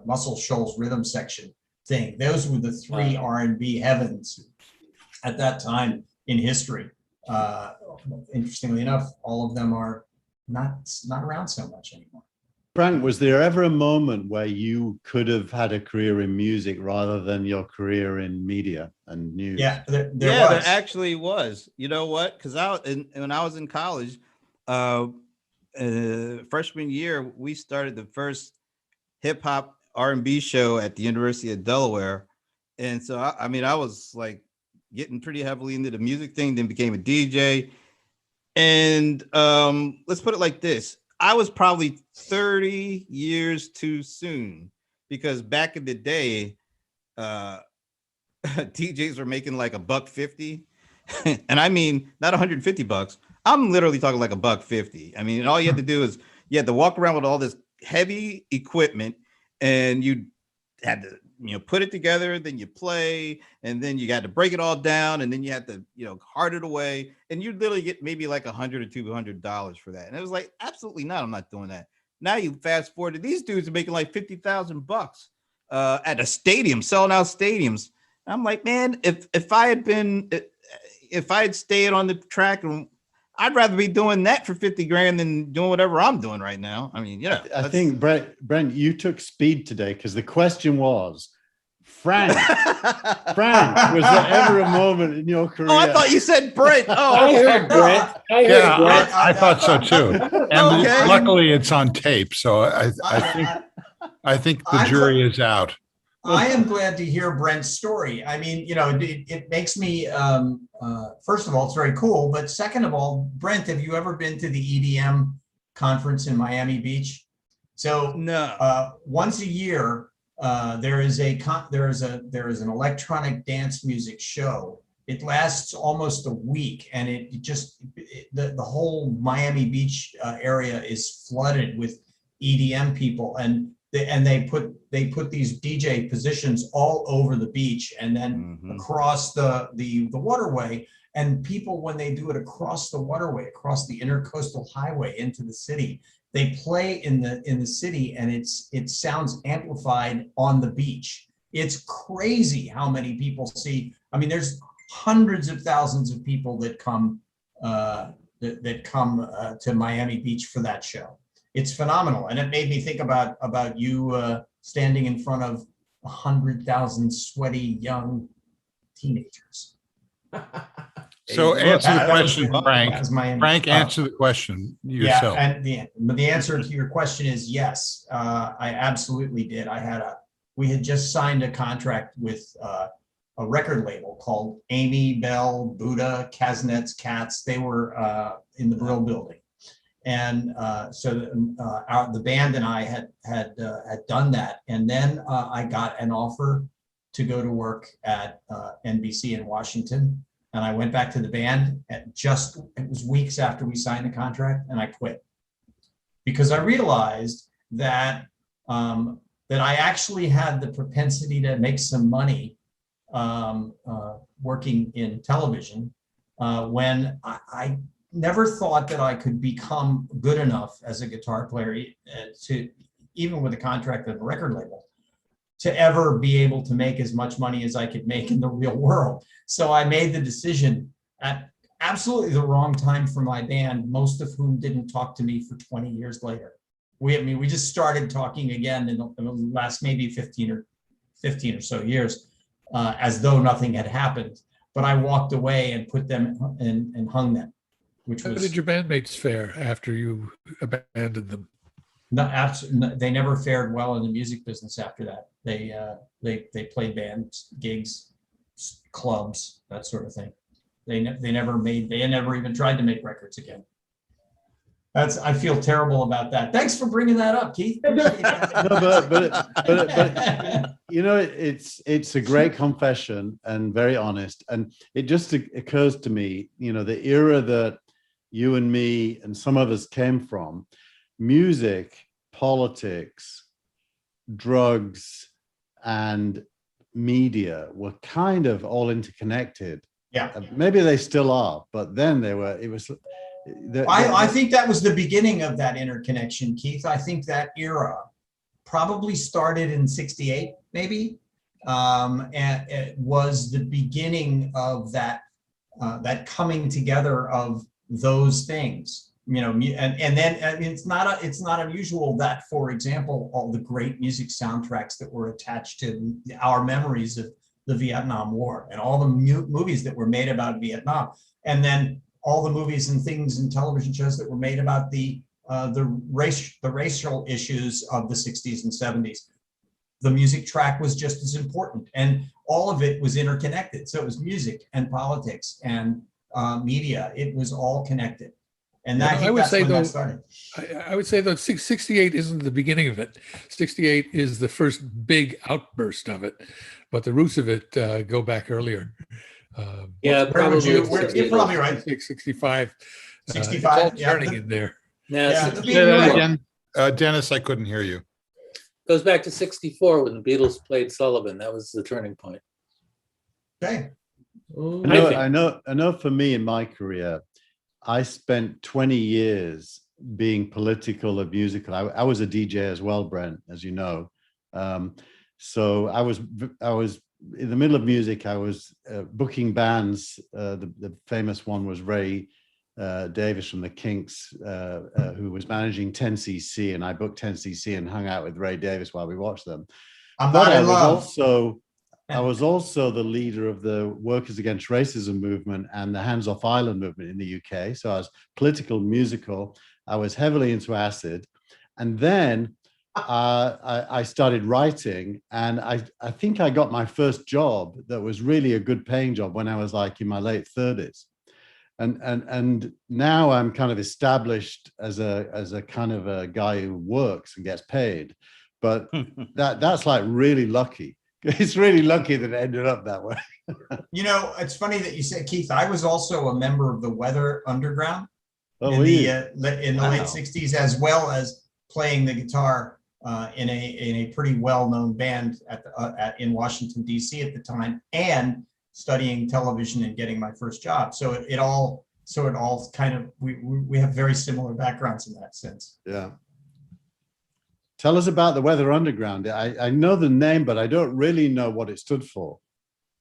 Speaker 4: Muscle Shoals rhythm section thing. Those were the three R&B heavens at that time in history. Interestingly enough, all of them are not around so much anymore.
Speaker 3: Frank, was there ever a moment where you could have had a career in music rather than your career in media and news?
Speaker 4: Yeah, there
Speaker 5: actually was. You know what? Because when I was in college, freshman year, we started the first hip hop R&B show at the University of Delaware, and so I was like getting pretty heavily into the music thing. Then became a DJ, and let's put it like this: I was probably 30 years too soon, because back in the day, DJs were making like $1.50, and I mean not $150. I'm literally talking like $1.50. I mean, all you had to do is you had to walk around with all this heavy equipment, and you had to put it together, then you play, and then you got to break it all down, and then you had to cart it away, and you literally get maybe like $100 or $200 for that. And it was like, absolutely not, I'm not doing that. Now you fast forward to these dudes are making like $50,000 at a stadium, selling out stadiums. I'm like, man, if I had stayed on the track, and I'd rather be doing that for 50 grand than doing whatever I'm doing right now. I mean,
Speaker 3: I think Brent, you took speed today, because the question was, Frank, was there ever a moment in your career?
Speaker 5: Oh, I thought you said Brent. Oh,
Speaker 7: I heard Brent.
Speaker 2: I thought so too. And
Speaker 5: Okay.
Speaker 2: luckily it's on tape. So I think the jury is out.
Speaker 4: I am glad to hear Brent's story. I mean, it makes me, first of all, it's very cool. But second of all, Brent, have you ever been to the EDM conference in Miami Beach? So
Speaker 5: no.
Speaker 4: Once a year, there is an electronic dance music show. It lasts almost a week, and the whole Miami Beach area is flooded with EDM people, and they put these DJ positions all over the beach, and then across the waterway. And people, when they do it across the waterway, across the intercoastal highway into the city, they play in the city, and it sounds amplified on the beach. It's crazy how many people see. I mean, there's hundreds of thousands of people that come to Miami Beach for that show. It's phenomenal, and it made me think about you standing in front of 100,000 sweaty young teenagers.
Speaker 2: So answer the question, Frank. Frank,
Speaker 4: answer
Speaker 2: answer the question yourself.
Speaker 4: Yeah, and the answer to your question is yes. I absolutely did. We had just signed a contract with a record label called Amy Bell Buddha Kaznet's Cats. They were in the Brill building. And so the band and I had done that. And then I got an offer to go to work at NBC in Washington. And I went back to the band it was weeks after we signed the contract, and I quit because I realized that that I actually had the propensity to make some money working in television when I never thought that I could become good enough as a guitar player to, even with a contract at a record label, to ever be able to make as much money as I could make in the real world. So I made the decision at absolutely the wrong time for my band, most of whom didn't talk to me for 20 years later. We just started talking again in the last maybe 15 or so years, as though nothing had happened. But I walked away and put them and hung them, which was.
Speaker 6: How did your bandmates fare after you abandoned them?
Speaker 4: They never fared well in the music business after that. They played bands, gigs, clubs, that sort of thing. They never even tried to make records again. I feel terrible about that. Thanks for bringing that up, Keith. Appreciate that.
Speaker 3: No, but you know, it's a great confession and very honest. And it just occurs to me, you know, the era that you and me and some of us came from, music, politics, drugs, and media were kind of all interconnected.
Speaker 4: Yeah.
Speaker 3: Maybe they still are, but then
Speaker 4: I think that was the beginning of that interconnection, Keith. I think that era probably started in '68, maybe, and it was the beginning of that coming together of those things. You know, and then it's not unusual that, for example, all the great music soundtracks that were attached to our memories of the Vietnam War and all the movies that were made about Vietnam, and then all the movies and things and television shows that were made about the racial issues of the 60s and 70s. The music track was just as important, and all of it was interconnected. So it was music and politics and media. It was all connected. And that, I would say, though, that started.
Speaker 6: I would say, though, 68 isn't the beginning of it. 68 is the first big outburst of it, but the roots of it go back earlier.
Speaker 7: Yeah,
Speaker 4: probably. You're probably right.
Speaker 6: 65.
Speaker 4: 65.
Speaker 6: It's all turning in there.
Speaker 7: Yeah,
Speaker 2: again, Dennis, I couldn't hear you.
Speaker 7: Goes back to 64 when the Beatles played Sullivan. That was the turning point.
Speaker 4: Okay.
Speaker 3: I know for me in my career, I spent 20 years being political and musical. I was a DJ as well, Brent, as you know. So I was in the middle of music. I was booking bands. The famous one was Ray Davis from the Kinks, who was managing 10cc, and I booked 10cc and hung out with Ray Davis while we watched them. I was also the leader of the Workers Against Racism movement and the Hands Off Island movement in the UK. So I was political, musical. I was heavily into acid. And then I started writing, and I think I got my first job that was really a good paying job when I was like in my late 30s. And now I'm kind of established as a kind of a guy who works and gets paid. But that's like really lucky. It's really lucky that it ended up that way.
Speaker 4: You know, it's funny that you said, Keith, I was also a member of the Weather Underground in the late 60s, as well as playing the guitar in a pretty well-known band in Washington, D.C. at the time, and studying television and getting my first job. So it all kind of, we have very similar backgrounds in that sense.
Speaker 3: Yeah. Tell us about the Weather Underground. I know the name, but I don't really know what it stood for.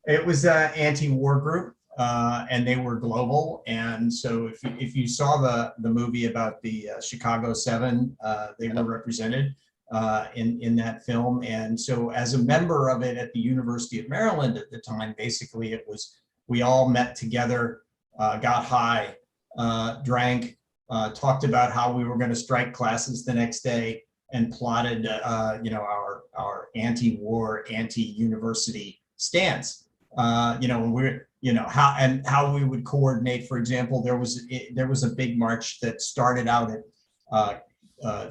Speaker 4: It was an anti-war group, and they were global. And so if you saw the movie about the Chicago 7, they were represented in that film. And so as a member of it at the University of Maryland at the time, basically it was, we all met together, got high, drank, talked about how we were going to strike classes the next day, and plotted, our anti-war, anti-university stance. how we would coordinate. For example, there was a big march that started out at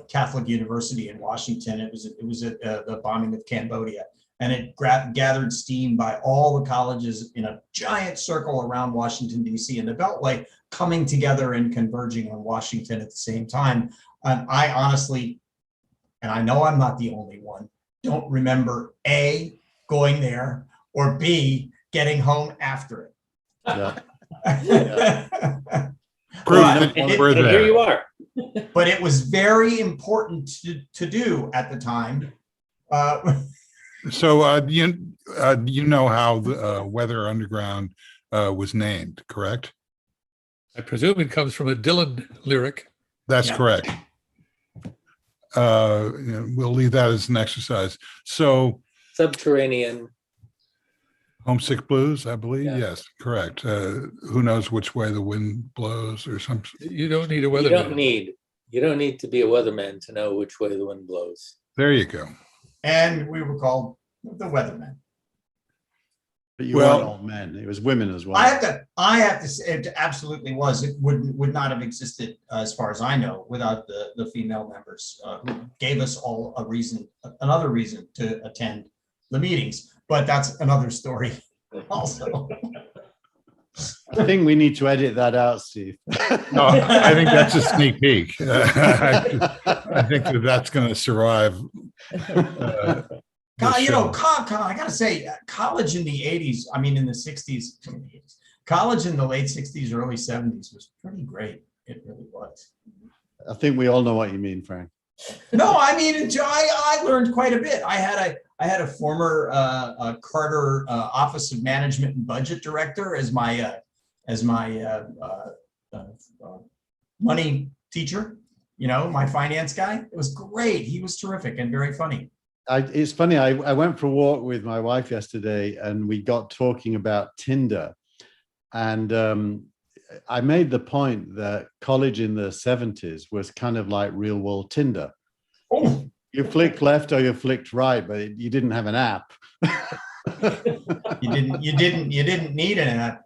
Speaker 4: Catholic University in Washington. It was at the bombing of Cambodia, and it gathered steam by all the colleges in a giant circle around Washington, D.C. and the Beltway, coming together and converging on Washington at the same time. And I honestly, and I know I'm not the only one, don't remember A, going there, or B, getting home after it.
Speaker 3: Yeah.
Speaker 2: Proof
Speaker 3: Well,
Speaker 2: that
Speaker 7: And,
Speaker 2: you were
Speaker 7: and here
Speaker 2: there.
Speaker 7: you are.
Speaker 4: But it was very important to do at the time.
Speaker 2: So you know how the Weather Underground was named, correct?
Speaker 6: I presume it comes from a Dylan lyric.
Speaker 2: That's
Speaker 4: Yeah.
Speaker 2: correct. We'll leave that as an exercise. So
Speaker 7: Subterranean.
Speaker 2: Homesick Blues, I believe.
Speaker 7: Yeah.
Speaker 2: Yes, correct. Who knows which way the wind blows or something.
Speaker 6: You don't need a
Speaker 7: You don't
Speaker 6: weatherman.
Speaker 7: need to be a weatherman to know which way the wind blows.
Speaker 2: There you go.
Speaker 4: And we were called the Weathermen.
Speaker 3: But you
Speaker 2: Well-
Speaker 3: weren't all men. It was women as well.
Speaker 4: I have to say, it absolutely was. It would not have existed, as far as I know, without the female members who gave us all another reason to attend the meetings. But that's another story also.
Speaker 3: I think we need to edit that out, Steve.
Speaker 2: No, I think that's a sneak peek. I think that's going to survive.
Speaker 4: God, I gotta say, college in the 80s, I mean, in the 60s, college in the late 60s, early 70s was pretty great. It really was.
Speaker 3: I think we all know what you mean, Frank.
Speaker 4: No, I mean, I learned quite a bit. I had a former Carter Office of Management and Budget Director as my money teacher, my finance guy. It was great. He was terrific and very funny.
Speaker 3: It's funny. I went for a walk with my wife yesterday, and we got talking about Tinder, and I made the point that college in the 70s was kind of like real world Tinder.
Speaker 4: Oh,
Speaker 3: You flicked left or you flicked right, but you didn't have an app.
Speaker 4: you didn't need an app.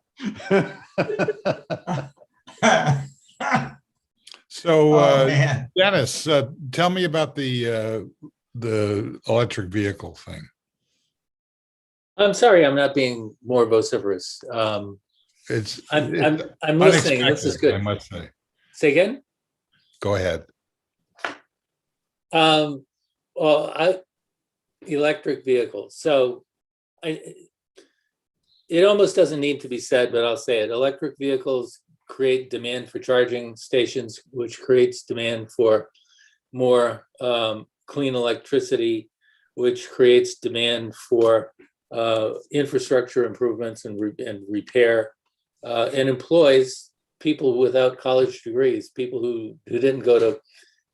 Speaker 2: So,
Speaker 4: Oh, man.
Speaker 2: Dennis, tell me about the electric vehicle thing.
Speaker 7: I'm sorry, I'm not being more vociferous.
Speaker 2: It's
Speaker 7: I'm listening. This is
Speaker 2: unexpected,
Speaker 7: good.
Speaker 2: I must say.
Speaker 7: Say again.
Speaker 2: Go ahead.
Speaker 7: Electric vehicles. So it almost doesn't need to be said, but I'll say it. Electric vehicles create demand for charging stations, which creates demand for more clean electricity, which creates demand for infrastructure improvements and repair, and employs people without college degrees, people who didn't go to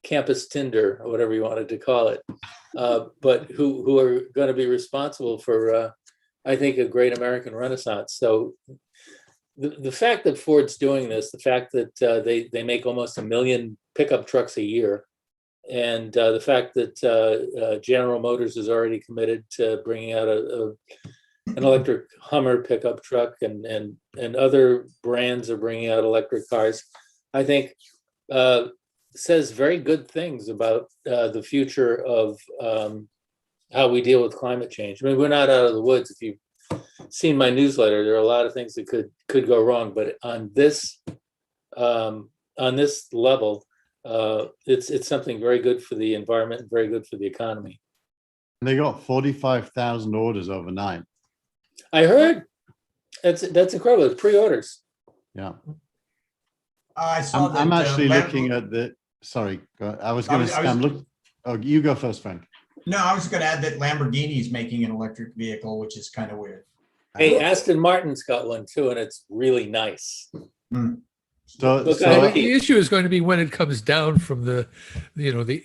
Speaker 7: campus Tinder or whatever you wanted to call it, but who are going to be responsible for, I think, a great American Renaissance. So the fact that Ford's doing this, the fact that they make almost 1 million pickup trucks a year, and the fact that General Motors is already committed to bringing out an electric Hummer pickup truck, and other brands are bringing out electric cars, I think says very good things about the future of how we deal with climate change. I mean, we're not out of the woods. If you've seen my newsletter, there are a lot of things that could go wrong, but on this level, it's something very good for the environment and very good for the economy.
Speaker 3: And they got 45,000 orders overnight.
Speaker 7: I heard that's incredible. It's pre-orders.
Speaker 3: Yeah.
Speaker 4: I saw that.
Speaker 3: I'm actually looking at the. Sorry, I was going to. I'm look. Oh, you go first, Frank.
Speaker 4: No, I was going to add that Lamborghini is making an electric vehicle, which is kind of weird.
Speaker 7: Hey, Aston Martin's got one too, and it's really nice.
Speaker 3: So
Speaker 6: The issue is going to be when it comes down from the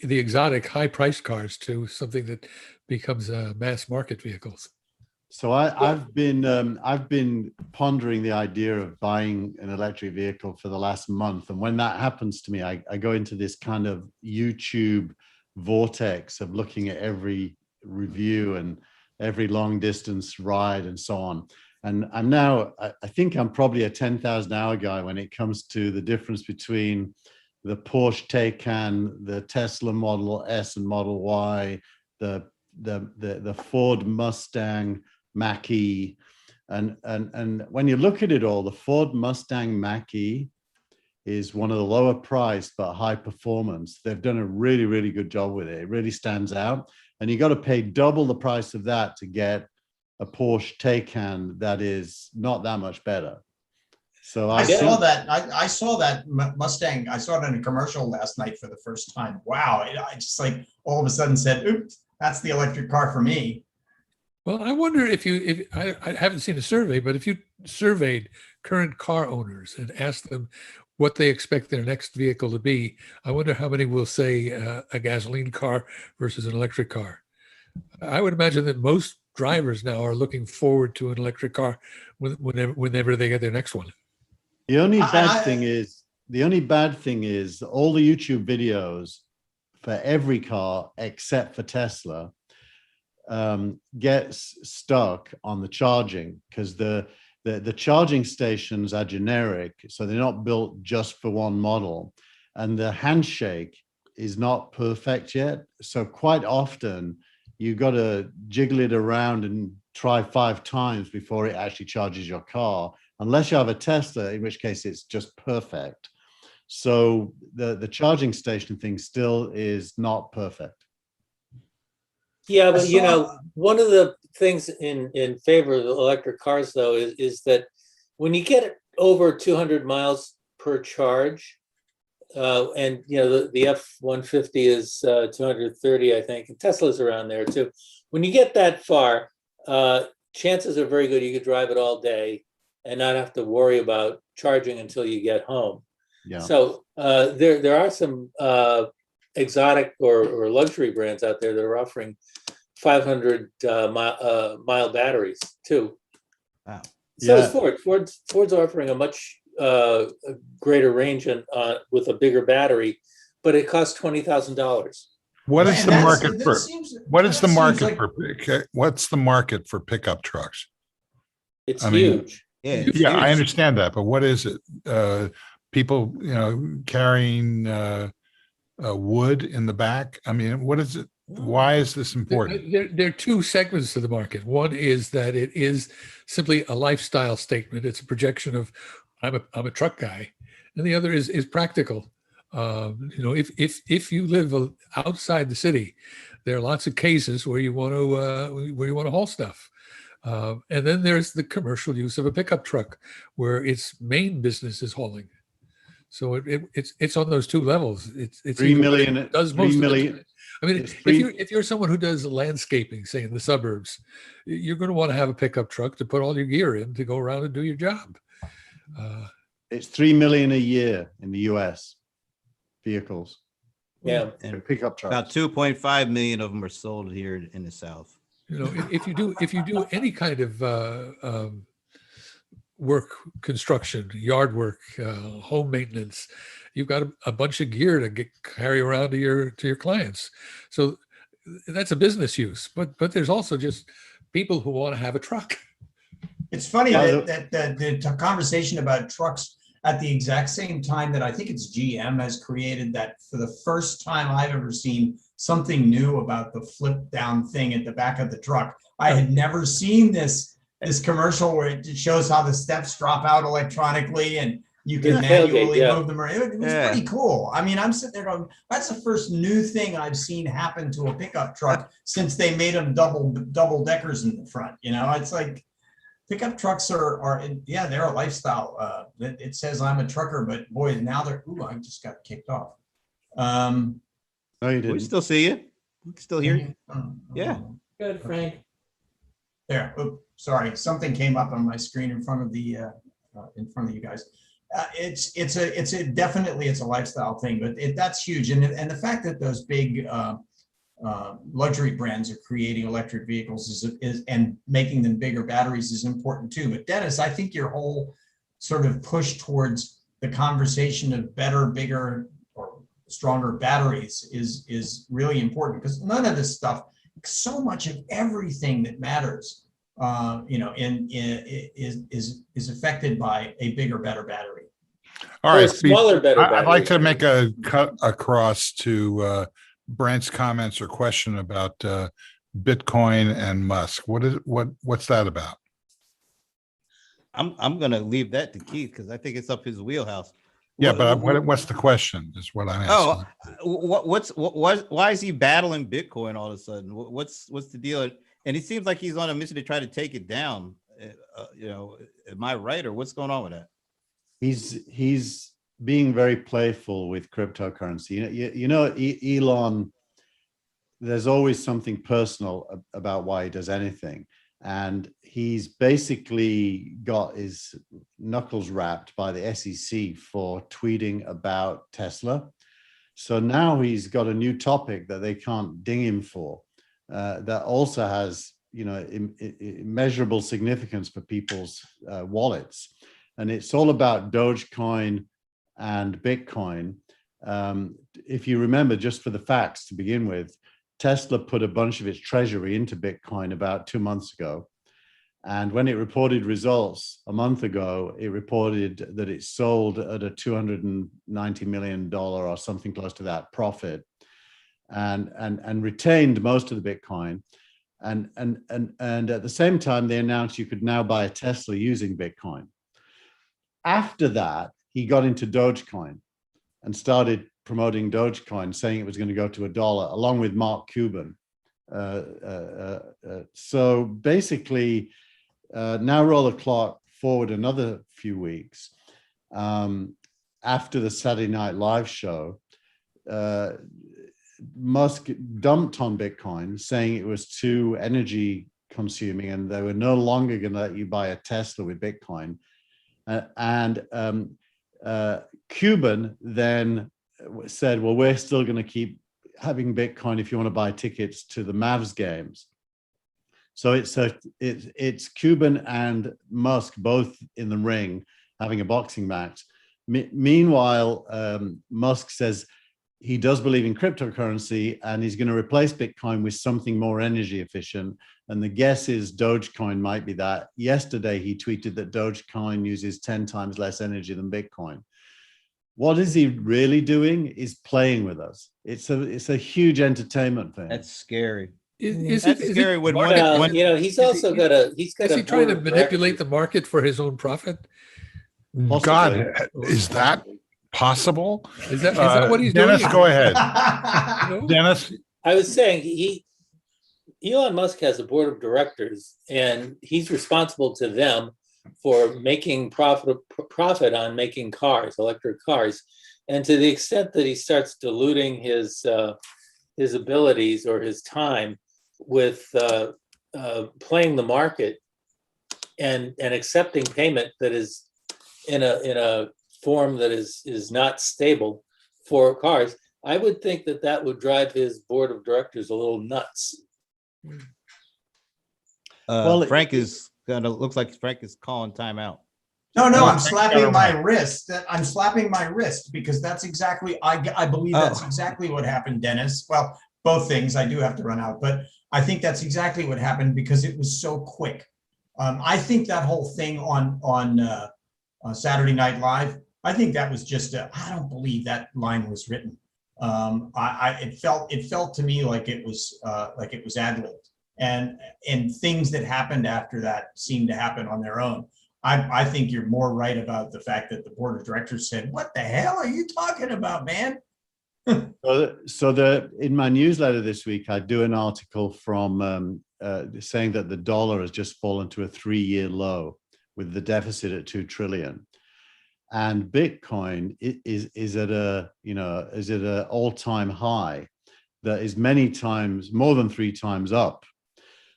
Speaker 6: exotic high-priced cars to something that becomes mass market vehicles.
Speaker 3: So I've been pondering the idea of buying an electric vehicle for the last month, and when that happens to me, I go into this kind of YouTube vortex of looking at every review and every long distance ride and so on. And I think I'm probably a 10,000 hour guy when it comes to the difference between the Porsche Taycan, the Tesla Model S and Model Y, the Ford Mustang Mach-E. And when you look at it all, the Ford Mustang Mach-E is one of the lower priced but high performance. They've done a really, really good job with it. It really stands out. And you got to pay double the price of that to get a Porsche Taycan that is not that much better. So
Speaker 4: I saw that. I saw that Mustang. I saw it in a commercial last night for the first time. Wow. I just like all of a sudden said, oops, that's the electric car for me.
Speaker 6: Well, I wonder if I haven't seen a survey, but if you surveyed current car owners and asked them what they expect their next vehicle to be, I wonder how many will say a gasoline car versus an electric car. I would imagine that most drivers now are looking forward to an electric car whenever they get their next one.
Speaker 3: The only bad thing is all the YouTube videos for every car except for Tesla gets stuck on the charging, because the charging stations are generic, so they're not built just for one model, and the handshake is not perfect yet. So quite often you got to jiggle it around and try 5 times before it actually charges your car, unless you have a Tesla, in which case it's just perfect. So the charging station thing still is not perfect.
Speaker 7: Yeah, but you know, one of the things in favor of the electric cars, though, is that when you get over 200 miles per charge, and you know the F-150 is 230, I think, and Tesla's around there too. When you get that far, chances are very good you could drive it all day and not have to worry about charging until you get home.
Speaker 3: Yeah.
Speaker 7: So there are some exotic or luxury brands out there that are offering 500 mile batteries too.
Speaker 5: Wow.
Speaker 7: So is Ford. Ford's offering a much greater range and with a bigger battery, but it costs $20,000.
Speaker 2: What's the market for pickup trucks?
Speaker 7: It's huge.
Speaker 5: Yeah,
Speaker 2: huge. I understand that, but what is it? People, carrying wood in the back. I mean, what is it? Why is this important?
Speaker 6: There are 2 segments to the market. One is that it is simply a lifestyle statement. It's a projection of I'm a truck guy, and the other is practical. If you live outside the city, there are lots of cases where you want to haul stuff. And then there's the commercial use of a pickup truck, where its main business is hauling. So it's on those 2 levels. It's
Speaker 3: 3 million.
Speaker 6: It does
Speaker 3: 3
Speaker 6: most
Speaker 3: million.
Speaker 6: of it. I mean, if you're someone who does landscaping, say in the suburbs, you're going to want to have a pickup truck to put all your gear in to go around and do your job.
Speaker 3: It's 3 million a year in the US vehicles.
Speaker 7: Yeah,
Speaker 5: and
Speaker 3: pickup trucks.
Speaker 5: About 2.5 million of them are sold here in the South.
Speaker 6: If you do any kind of work, construction, yard work, home maintenance, you've got a bunch of gear to carry around to your clients. So that's a business use, but there's also just people who want to have a truck.
Speaker 4: It's funny that the conversation about trucks at the exact same time that I think it's GM has created that, for the first time I've ever seen something new about the flip down thing at the back of the truck. I had never seen this commercial where it shows how the steps drop out electronically and you can manually move them around. It was pretty cool. I mean, I'm sitting there going, that's the first new thing I've seen happen to a pickup truck since they made them double deckers in the front. It's like, pickup trucks they're a lifestyle. It says I'm a trucker, but boy, now I just got kicked off.
Speaker 3: No, you didn't.
Speaker 5: We still see you. We can still hear you. Yeah.
Speaker 1: Good, Frank.
Speaker 4: There. Oops, sorry, something came up on my screen in front of you guys. It's definitely a lifestyle thing, but that's huge, and the fact that those big luxury brands are creating electric vehicles is and making them bigger batteries is important too. But Dennis, I think your whole sort of push towards the conversation of better, bigger, or stronger batteries is really important, because none of this stuff, so much of everything that matters is affected by a bigger, better battery.
Speaker 2: All
Speaker 7: Or a
Speaker 2: right.
Speaker 7: smaller, better
Speaker 2: I'd like
Speaker 7: battery.
Speaker 2: to make a cut across to Brent's comments or question about Bitcoin and Musk. What's that about?
Speaker 5: I'm gonna leave that to Keith because I think it's up his wheelhouse.
Speaker 2: Yeah, but what's the question is what I'm asking.
Speaker 5: Why is he battling Bitcoin all of a sudden? What's the deal? And it seems like he's on a mission to try to take it down. Am I right, or what's going on with that?
Speaker 3: He's being very playful with cryptocurrency. You know, Elon, there's always something personal about why he does anything. And he's basically got his knuckles wrapped by the SEC for tweeting about Tesla. So now he's got a new topic that they can't ding him for. That also has, immeasurable significance for people's wallets. And it's all about Dogecoin and Bitcoin. If you remember, just for the facts to begin with, Tesla put a bunch of its treasury into Bitcoin about 2 months ago. And when it reported results a month ago, it reported that it sold at a $290 million or something close to that profit and retained most of the Bitcoin. And at the same time, they announced you could now buy a Tesla using Bitcoin. After that, he got into Dogecoin and started promoting Dogecoin, saying it was going to go to $1, along with Mark Cuban. So basically, now roll the clock forward another few weeks. After the Saturday Night Live show, Musk dumped on Bitcoin, saying it was too energy consuming and they were no longer going to let you buy a Tesla with Bitcoin. Cuban then said, well, we're still going to keep having Bitcoin if you want to buy tickets to the Mavs games. So it's Cuban and Musk both in the ring having a boxing match. Meanwhile, Musk says he does believe in cryptocurrency and he's going to replace Bitcoin with something more energy efficient. And the guess is Dogecoin might be that. Yesterday, he tweeted that Dogecoin uses 10 times less energy than Bitcoin. What is he really doing is playing with us. It's a huge entertainment thing.
Speaker 5: That's scary.
Speaker 6: Is
Speaker 5: That's
Speaker 6: it
Speaker 5: scary. When
Speaker 7: Well, he's also got a
Speaker 6: is he trying to manipulate the market for his own profit?
Speaker 3: Possibly.
Speaker 2: God, is that possible?
Speaker 6: Is that what he's
Speaker 2: Dennis,
Speaker 6: doing?
Speaker 2: go ahead.
Speaker 6: No?
Speaker 2: Dennis,
Speaker 7: I was saying Elon Musk has a board of directors, and he's responsible to them for making profit on making cars, electric cars. And to the extent that he starts diluting his abilities or his time with playing the market and accepting payment that is in a form that is not stable for cars, I would think that would drive his board of directors a little nuts.
Speaker 5: Frank looks like Frank is calling timeout.
Speaker 4: No, I'm slapping my wrist. I'm slapping my wrist because that's exactly, I believe that's exactly what happened, Dennis. Well, both things, I do have to run out, but I think that's exactly what happened because it was so quick. I think that whole thing on Saturday Night Live, I think that was just I don't believe that line was written. It felt to me like it was ad-libbed, and things that happened after that seemed to happen on their own. I think you're more right about the fact that the board of directors said, "What the hell are you talking about, man?"
Speaker 3: So in my newsletter this week, I do an article from saying that the dollar has just fallen to a 3-year low with the deficit at 2 trillion. And Bitcoin is at an all-time high that is many times, more than 3 times up.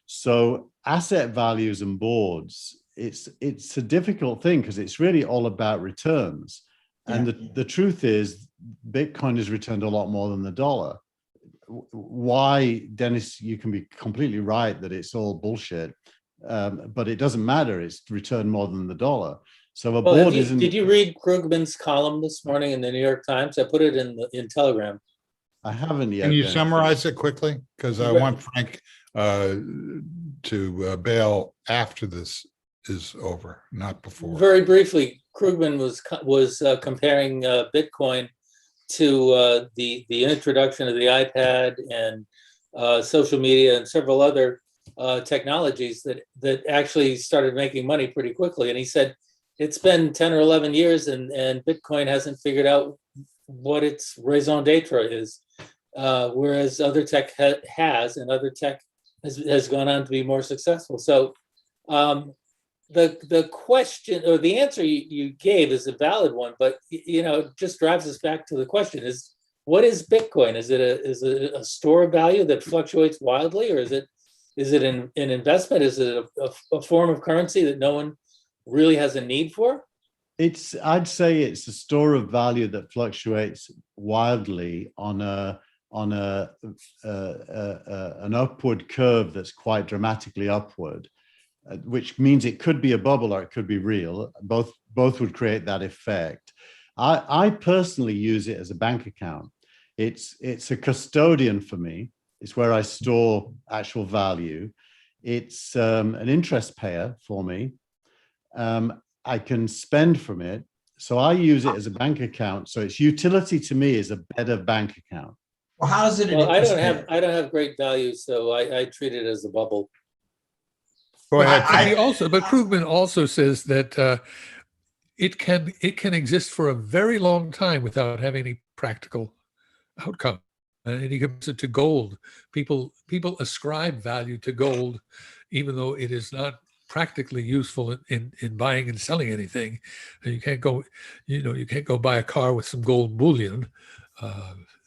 Speaker 3: So asset values and boards, it's a difficult thing because it's really all about returns. And the truth is, Bitcoin has returned a lot more than the dollar. Why, Dennis, you can be completely right that it's all bullshit, but it doesn't matter. It's returned more than the dollar. So board isn't.
Speaker 7: Did you read Krugman's column this morning in the New York Times? I put it in Telegram.
Speaker 3: I haven't yet.
Speaker 2: can you
Speaker 3: Dennis.
Speaker 2: summarize it quickly? Because I want Frank to bail after this is over, not before.
Speaker 7: Very briefly, Krugman was comparing Bitcoin to the introduction of the iPad and social media and several other technologies that actually started making money pretty quickly. And he said it's been 10 or 11 years and Bitcoin hasn't figured out what its raison d'etre is, whereas other tech has, and other tech has gone on to be more successful. So the question or the answer you gave is a valid one, but it just drives us back to the question: is what is Bitcoin? Is it a store of value that fluctuates wildly, or is it an investment? Is it a form of currency that no one really has a need for?
Speaker 3: I'd say it's a store of value that fluctuates wildly on an upward curve that's quite dramatically upward, which means it could be a bubble or it could be real. Both would create that effect. I personally use it as a bank account. It's a custodian for me. It's where I store actual value. It's an interest payer for me. I can spend from it. So I use it as a bank account. So its utility to me is a better bank account.
Speaker 4: Well, how is it?
Speaker 7: Well, I don't have great value, so I treat it as a bubble.
Speaker 2: Go ahead.
Speaker 6: But Krugman also says that it can exist for a very long time without having any practical outcome. And he compares it to gold. People ascribe value to gold, even though it is not practically useful in buying and selling anything. You can't go buy a car with some gold bullion.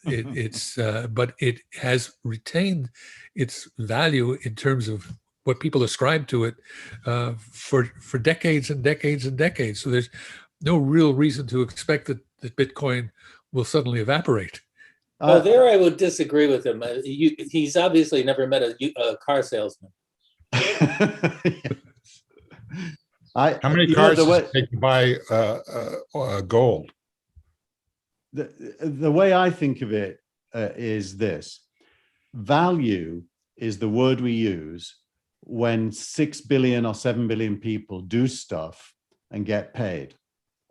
Speaker 6: But it has retained its value in terms of what people ascribe to it for decades and decades and decades. So there's no real reason to expect that Bitcoin will suddenly evaporate.
Speaker 7: Well, there I would disagree with him. He's obviously never met a car salesman.
Speaker 2: How many cars does it take to buy gold?
Speaker 3: The way I think of it is this: value is the word we use when 6 billion or 7 billion people do stuff and get paid,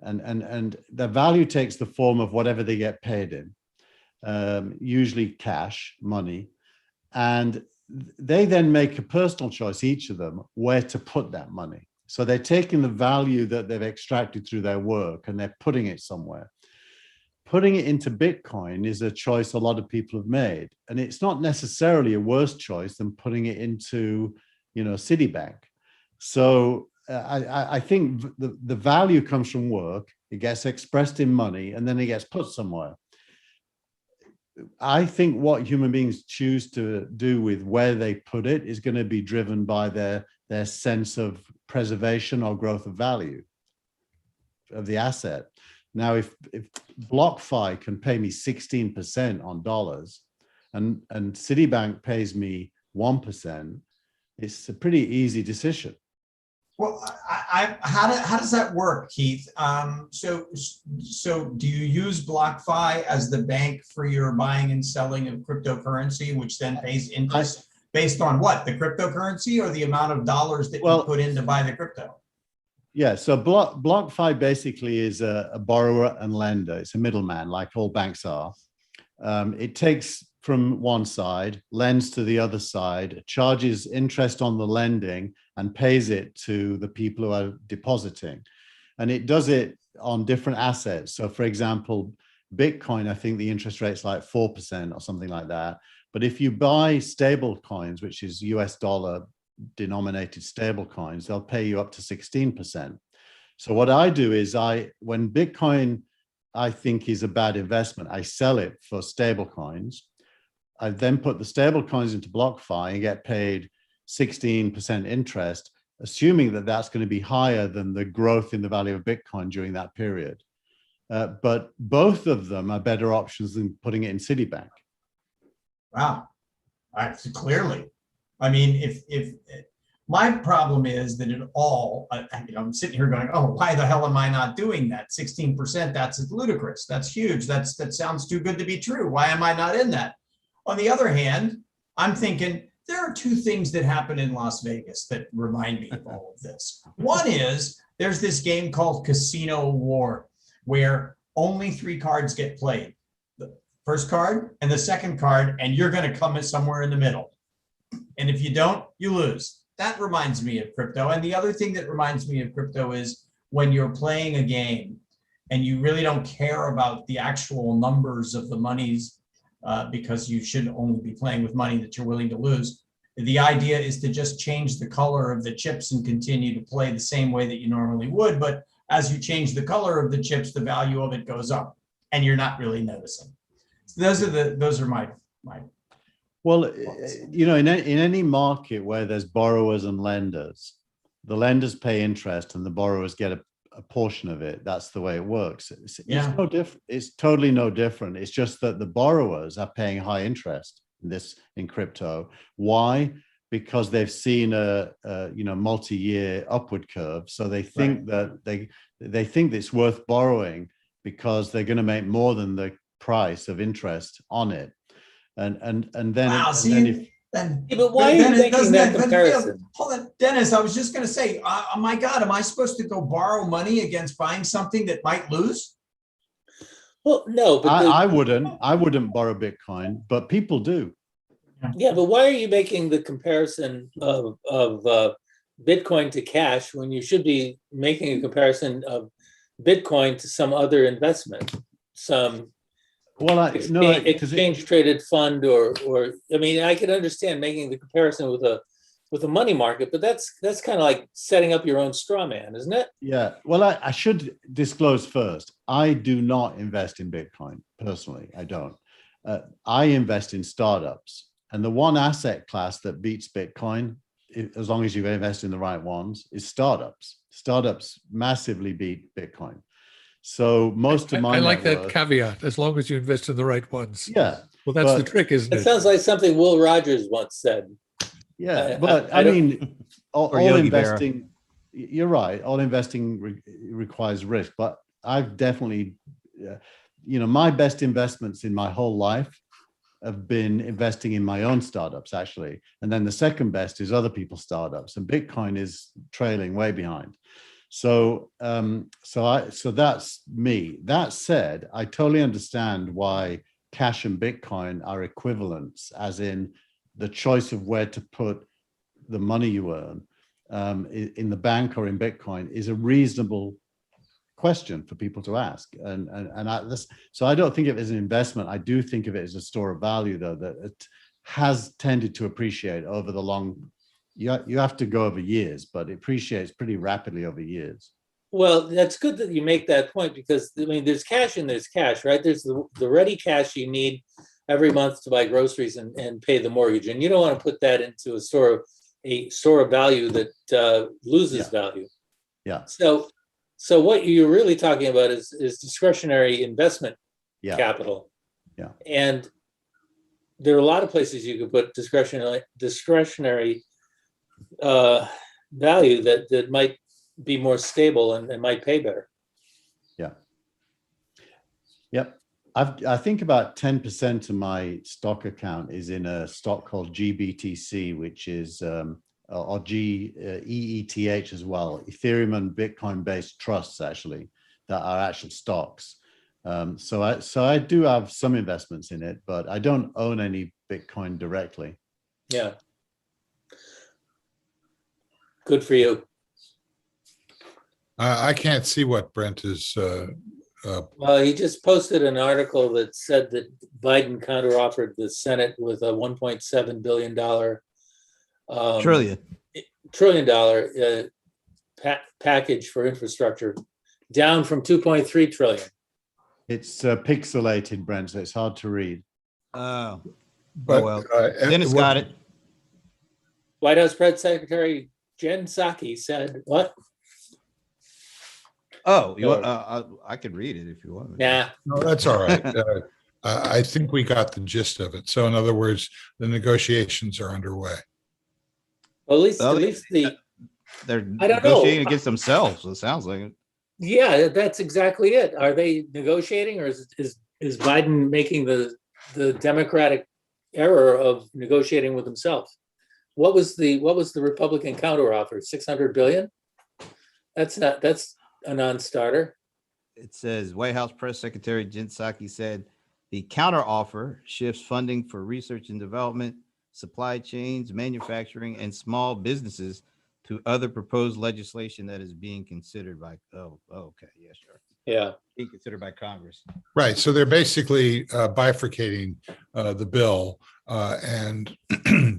Speaker 3: and the value takes the form of whatever they get paid in, usually cash, money, and they then make a personal choice, each of them, where to put that money. So they're taking the value that they've extracted through their work and they're putting it somewhere. Putting it into Bitcoin is a choice a lot of people have made, and it's not necessarily a worse choice than putting it into, Citibank. So I think the value comes from work. It gets expressed in money, and then it gets put somewhere. I think what human beings choose to do with where they put it is going to be driven by their sense of preservation or growth of value of the asset. Now, if BlockFi can pay me 16% on dollars and Citibank pays me 1%, it's a pretty easy decision.
Speaker 4: Well, how does that work, Keith? So do you use BlockFi as the bank for your buying and selling of cryptocurrency, which then pays interest based on what? The cryptocurrency or the amount of dollars that you put in to buy the crypto?
Speaker 3: Yeah, so BlockFi basically is a borrower and lender. It's a middleman, like all banks are. It takes from one side, lends to the other side, charges interest on the lending, and pays it to the people who are depositing. And it does it on different assets. So, for example, Bitcoin, I think the interest rate's like 4% or something like that. But if you buy stable coins, which is US dollar denominated stable coins, they'll pay you up to 16%. So what I do is when Bitcoin I think is a bad investment, I sell it for stable coins. I then put the stable coins into BlockFi and get paid 16% interest, assuming that that's going to be higher than the growth in the value of Bitcoin during that period. But both of them are better options than putting it in Citibank.
Speaker 4: Wow, clearly. I mean, if my problem is that I'm sitting here going, oh, why the hell am I not doing that? 16%, that's ludicrous. That's huge. That sounds too good to be true. Why am I not in that? On the other hand, I'm thinking there are two things that happen in Las Vegas that remind me of all of this. One is there's this game called Casino War, where only 3 cards get played. The first card and the second card, and you're going to come in somewhere in the middle. And if you don't, you lose. That reminds me of crypto. And the other thing that reminds me of crypto is when you're playing a game and you really don't care about the actual numbers of the monies, because you should only be playing with money that you're willing to lose. The idea is to just change the color of the chips and continue to play the same way that you normally would. But as you change the color of the chips, the value of it goes up, and you're not really noticing. So those are my.
Speaker 3: Well, you know, in any market where there's borrowers and lenders, the lenders pay interest and the borrowers get a portion of it. That's the way it works. It's no different. It's totally no different. It's just that the borrowers are paying high interest in crypto. Why? Because they've seen a multi-year upward curve. So they think that they think it's worth borrowing because they're going to make more than the price of interest on it. And then,
Speaker 4: wow,
Speaker 7: but why are you making that comparison?
Speaker 4: Hold on, Dennis, I was just going to say, oh my God, am I supposed to go borrow money against buying something that might lose?
Speaker 7: Well, no, but
Speaker 3: I wouldn't borrow Bitcoin, but people do.
Speaker 7: Yeah, but why are you making the comparison of Bitcoin to cash when you should be making a comparison of Bitcoin to some other investment, some exchange traded fund, or I mean, I can understand making the comparison with a money market, but that's kind of like setting up your own straw man, isn't it?
Speaker 3: Yeah. Well, I should disclose first. I do not invest in Bitcoin personally. I don't. I invest in startups, and the one asset class that beats Bitcoin, as long as you invest in the right ones, is startups. Startups massively beat Bitcoin. So most of my
Speaker 6: I like that caveat, as long as you invest in the right ones.
Speaker 3: Yeah.
Speaker 6: Well, that's the trick, isn't it?
Speaker 7: It sounds like something Will Rogers once said.
Speaker 3: Yeah, but I mean, all investing, you're right, all investing requires risk, but I've definitely, my best investments in my whole life have been investing in my own startups, actually. And then the second best is other people's startups, and Bitcoin is trailing way behind. So that's me. That said, I totally understand why cash and Bitcoin are equivalents, as in the choice of where to put the money you earn in the bank or in Bitcoin is a reasonable question for people to ask. So I don't think of it as an investment. I do think of it as a store of value, though, that it has tended to appreciate over the long. You have to go over years, but it appreciates pretty rapidly over years.
Speaker 7: Well, that's good that you make that point, because I mean, there's cash and there's cash, right? There's the ready cash you need every month to buy groceries and pay the mortgage, and you don't want to put that into a store of value that loses value.
Speaker 3: Yeah.
Speaker 7: So what you're really talking about is discretionary investment capital.
Speaker 3: Yeah.
Speaker 7: And there are a lot of places you could put discretionary value that might be more stable and might pay better.
Speaker 3: Yeah. Yep. I think about 10% of my stock account is in a stock called GBTC, which is or GEETH as well, Ethereum and Bitcoin based trusts, actually, that are actual stocks. So I do have some investments in it, but I don't own any Bitcoin directly.
Speaker 7: Yeah. Good for you.
Speaker 2: I can't see what Brent is.
Speaker 7: Well, he just posted an article that said that Biden counteroffered the Senate with a $1.7 billion trillion dollar package for infrastructure, down from 2.3 trillion.
Speaker 3: It's pixelated, Brent, so it's hard to read.
Speaker 5: But,
Speaker 2: But
Speaker 5: Dennis got it.
Speaker 7: White House Press Secretary Jen Psaki said, what?
Speaker 5: Oh, I could read it if you want.
Speaker 7: Nah.
Speaker 2: No, that's all right. I think we got the gist of it. So in other words, the negotiations are underway.
Speaker 7: Well, at least
Speaker 5: they're negotiating against themselves. It sounds like it.
Speaker 7: Yeah, that's exactly it. Are they negotiating, or is Biden making the Democratic error of negotiating with himself? what was the Republican counteroffer? 600 billion? That's a non-starter.
Speaker 5: It says White House Press Secretary Jen Psaki said the counteroffer shifts funding for research and development, supply chains, manufacturing, and small businesses to other proposed legislation that is being considered by, okay, yeah, sure.
Speaker 7: Yeah.
Speaker 5: Being considered by Congress.
Speaker 2: Right. So they're basically bifurcating the bill and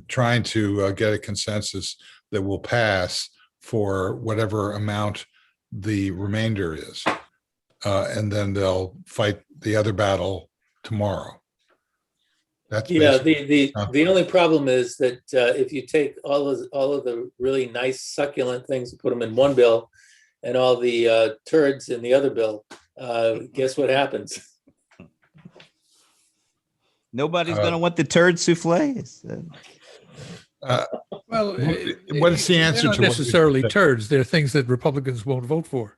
Speaker 2: trying to get a consensus that will pass for whatever amount the remainder is. And then they'll fight the other battle tomorrow. That's
Speaker 7: the only problem is that if you take all of the really nice succulent things and put them in one bill, and all the turds in the other bill, guess what happens?
Speaker 5: Nobody's going to want the turd souffle.
Speaker 6: Well,
Speaker 2: what is the answer
Speaker 6: they're not
Speaker 2: to
Speaker 6: necessarily turds? They're things that Republicans won't vote for.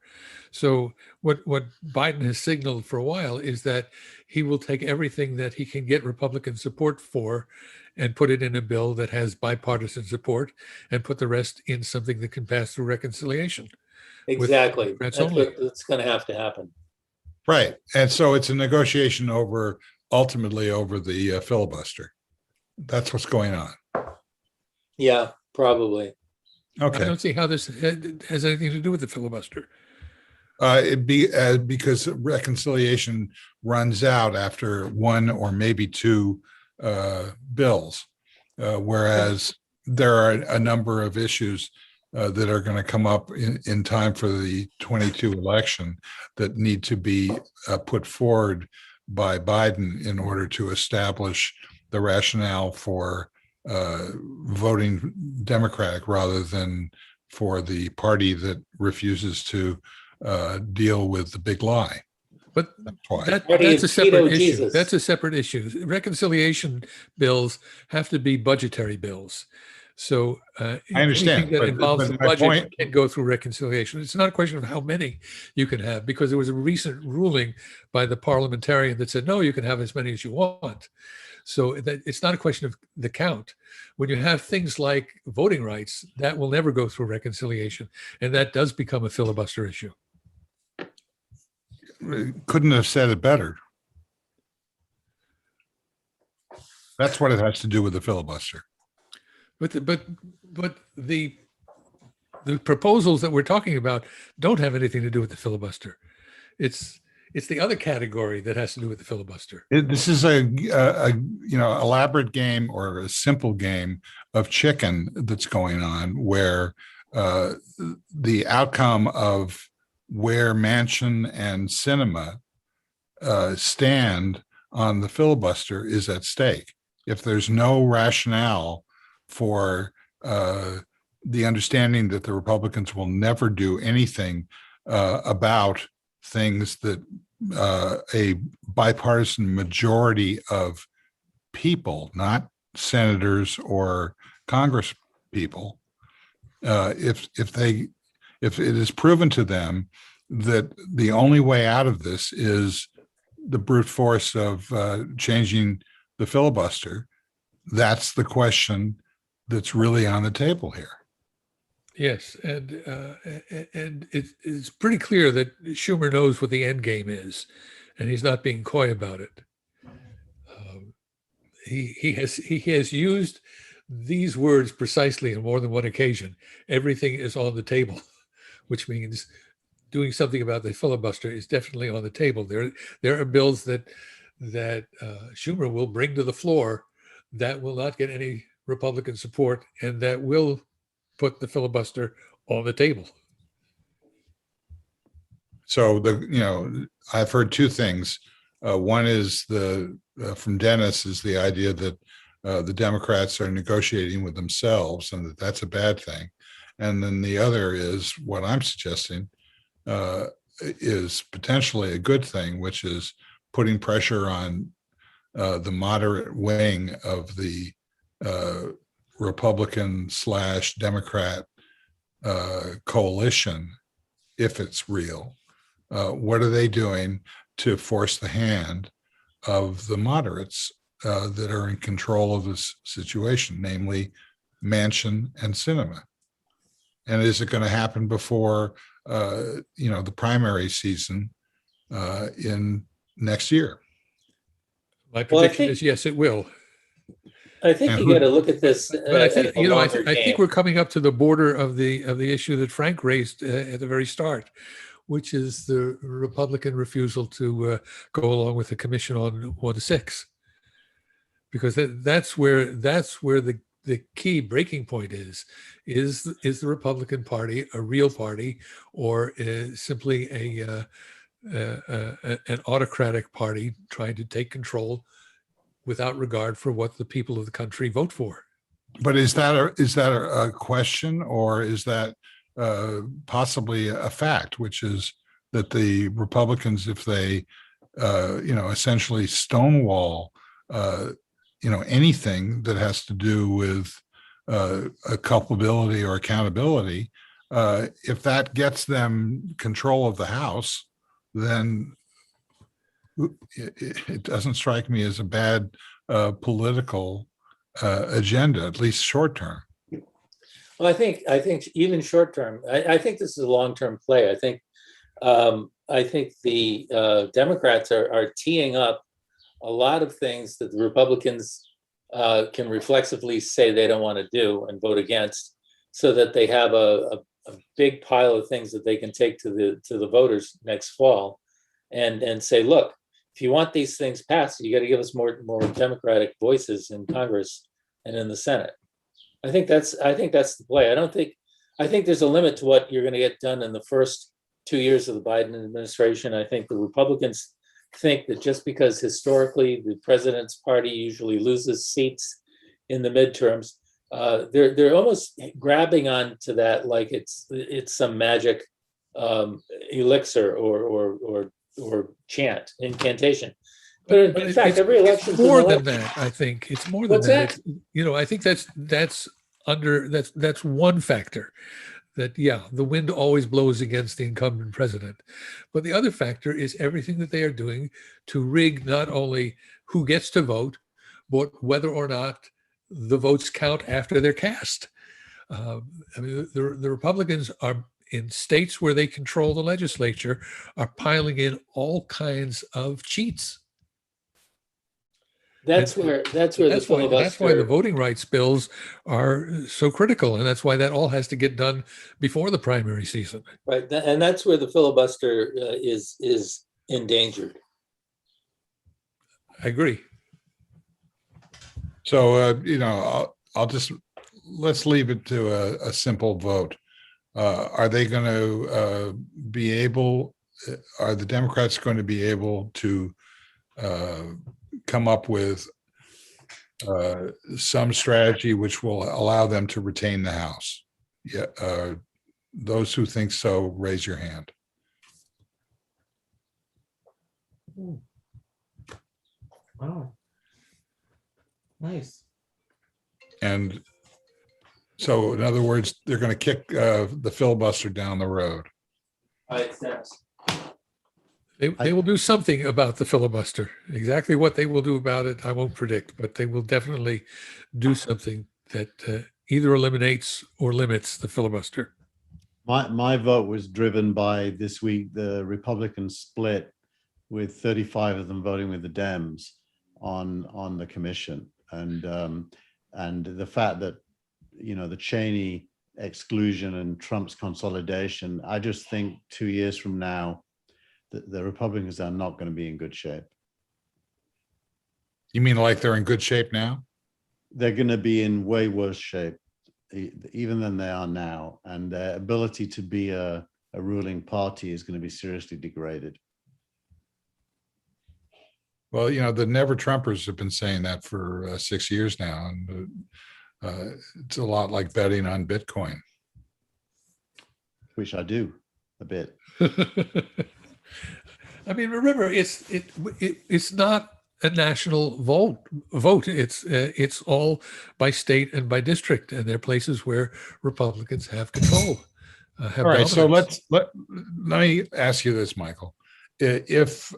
Speaker 6: So what Biden has signaled for a while is that he will take everything that he can get Republican support for and put it in a bill that has bipartisan support, and put the rest in something that can pass through reconciliation.
Speaker 7: Exactly.
Speaker 6: That's
Speaker 7: That's going to have to happen.
Speaker 2: Right. And so it's a negotiation ultimately over the filibuster. That's what's going on.
Speaker 7: Yeah, probably.
Speaker 2: Okay.
Speaker 6: I don't see how this has anything to do with the filibuster.
Speaker 2: Because reconciliation runs out after one or maybe two bills, whereas there are a number of issues that are going to come up in time for the 22 election that need to be put forward by Biden in order to establish the rationale for voting Democratic rather than for the party that refuses to deal with the big lie.
Speaker 6: But
Speaker 2: That's
Speaker 6: that's a separate issue.
Speaker 7: Jesus.
Speaker 6: That's a separate issue. Reconciliation bills have to be budgetary bills. So
Speaker 2: I understand,
Speaker 6: anything that
Speaker 2: but
Speaker 6: involves the
Speaker 2: my
Speaker 6: budget
Speaker 2: point-
Speaker 6: can go through reconciliation. It's not a question of how many you can have, because there was a recent ruling by the parliamentarian that said, no, you can have as many as you want. So that it's not a question of the count. When you have things like voting rights, that will never go through reconciliation. And that does become a filibuster issue.
Speaker 2: Couldn't have said it better. That's what it has to do with the filibuster.
Speaker 6: But the proposals that we're talking about don't have anything to do with the filibuster. It's the other category that has to do with the filibuster.
Speaker 2: This is a elaborate game or a simple game of chicken that's going on, where the outcome of where Manchin and Sinema stand on the filibuster is at stake. If there's no rationale for the understanding that the Republicans will never do anything about things that a bipartisan majority of people, not senators or Congress people, if it is proven to them that the only way out of this is the brute force of changing the filibuster, that's the question that's really on the table here.
Speaker 6: Yes, and it's pretty clear that Schumer knows what the end game is, and he's not being coy about it. He has used these words precisely on more than one occasion. Everything is on the table, which means doing something about the filibuster is definitely on the table. There are bills that Schumer will bring to the floor that will not get any Republican support, and that will put the filibuster on the table.
Speaker 2: So I've heard two things. One is from Dennis is the idea that the Democrats are negotiating with themselves and that's a bad thing. And then the other is what I'm suggesting is potentially a good thing, which is putting pressure on the moderate wing of the Republican/Democrat coalition, if it's real. What are they doing to force the hand of the moderates that are in control of this situation, namely mansion, and cinema? And is it going to happen before, the primary season in next year?
Speaker 6: My
Speaker 7: Well, I
Speaker 6: prediction
Speaker 7: think-
Speaker 6: is yes, it will.
Speaker 7: I think
Speaker 2: And
Speaker 7: you
Speaker 2: who-
Speaker 7: got to look at this
Speaker 6: But I think,
Speaker 7: as a longer
Speaker 6: I think
Speaker 7: game.
Speaker 6: we're coming up to the border of the issue that Frank raised at the very start, which is the Republican refusal to go along with the commission on 1-6, because that's where the key breaking point is the Republican Party a real party, or simply an autocratic party trying to take control without regard for what the people of the country vote for?
Speaker 2: But is that a question, or is that possibly a fact, which is that the Republicans, if they, essentially stonewall, anything that has to do with a culpability or accountability, if that gets them control of the House, then it doesn't strike me as a bad political agenda, at least short term.
Speaker 7: Well, I think even short term, I think this is a long term play. I think the Democrats are teeing up a lot of things that the Republicans can reflexively say they don't want to do and vote against, so that they have a big pile of things that they can take to the voters next fall, and say, look, if you want these things passed, you got to give us more Democratic voices in Congress and in the Senate. I think that's the play. I think there's a limit to what you're going to get done in the first 2 years of the Biden administration. I think the Republicans think that just because historically the president's party usually loses seats in the midterms, they're almost grabbing onto that like it's some magic elixir or chant, incantation. But in fact, every election
Speaker 6: is more than that. I think it's more than
Speaker 7: What's
Speaker 6: that.
Speaker 7: that?
Speaker 6: I think that's one factor. That the wind always blows against the incumbent president. But the other factor is everything that they are doing to rig not only who gets to vote, but whether or not the votes count after they're cast. The Republicans are, in states where they control the legislature, are piling in all kinds of cheats.
Speaker 7: That's why
Speaker 6: the voting rights bills are so critical, and that's why that all has to get done before the primary season.
Speaker 7: Right, and that's where the filibuster is endangered.
Speaker 6: I agree.
Speaker 2: So let's leave it to a simple vote. Are they going to be able? Are the Democrats going to be able to come up with some strategy which will allow them to retain the House? Yeah, those who think so, raise your hand.
Speaker 1: Wow. Nice.
Speaker 2: And so, in other words, they're going to kick the filibuster down the road.
Speaker 6: They will do something about the filibuster. Exactly what they will do about it, I won't predict, but they will definitely do something that either eliminates or limits the filibuster.
Speaker 3: My vote was driven by this week, the Republicans split, with 35 of them voting with the Dems on the commission. And the fact that, the Cheney exclusion and Trump's consolidation, I just think 2 years from now, the Republicans are not going to be in good shape.
Speaker 2: You mean like they're in good shape now?
Speaker 3: They're going to be in way worse shape even than they are now. And their ability to be a ruling party is going to be seriously degraded.
Speaker 2: Well, the Never Trumpers have been saying that for 6 years now. And it's a lot like betting on Bitcoin.
Speaker 3: Which I do a bit.
Speaker 6: I mean, remember, it's not a national vote. It's all by state and by district, and there are places where Republicans have control.
Speaker 2: All right, so let me ask you this, Michael. If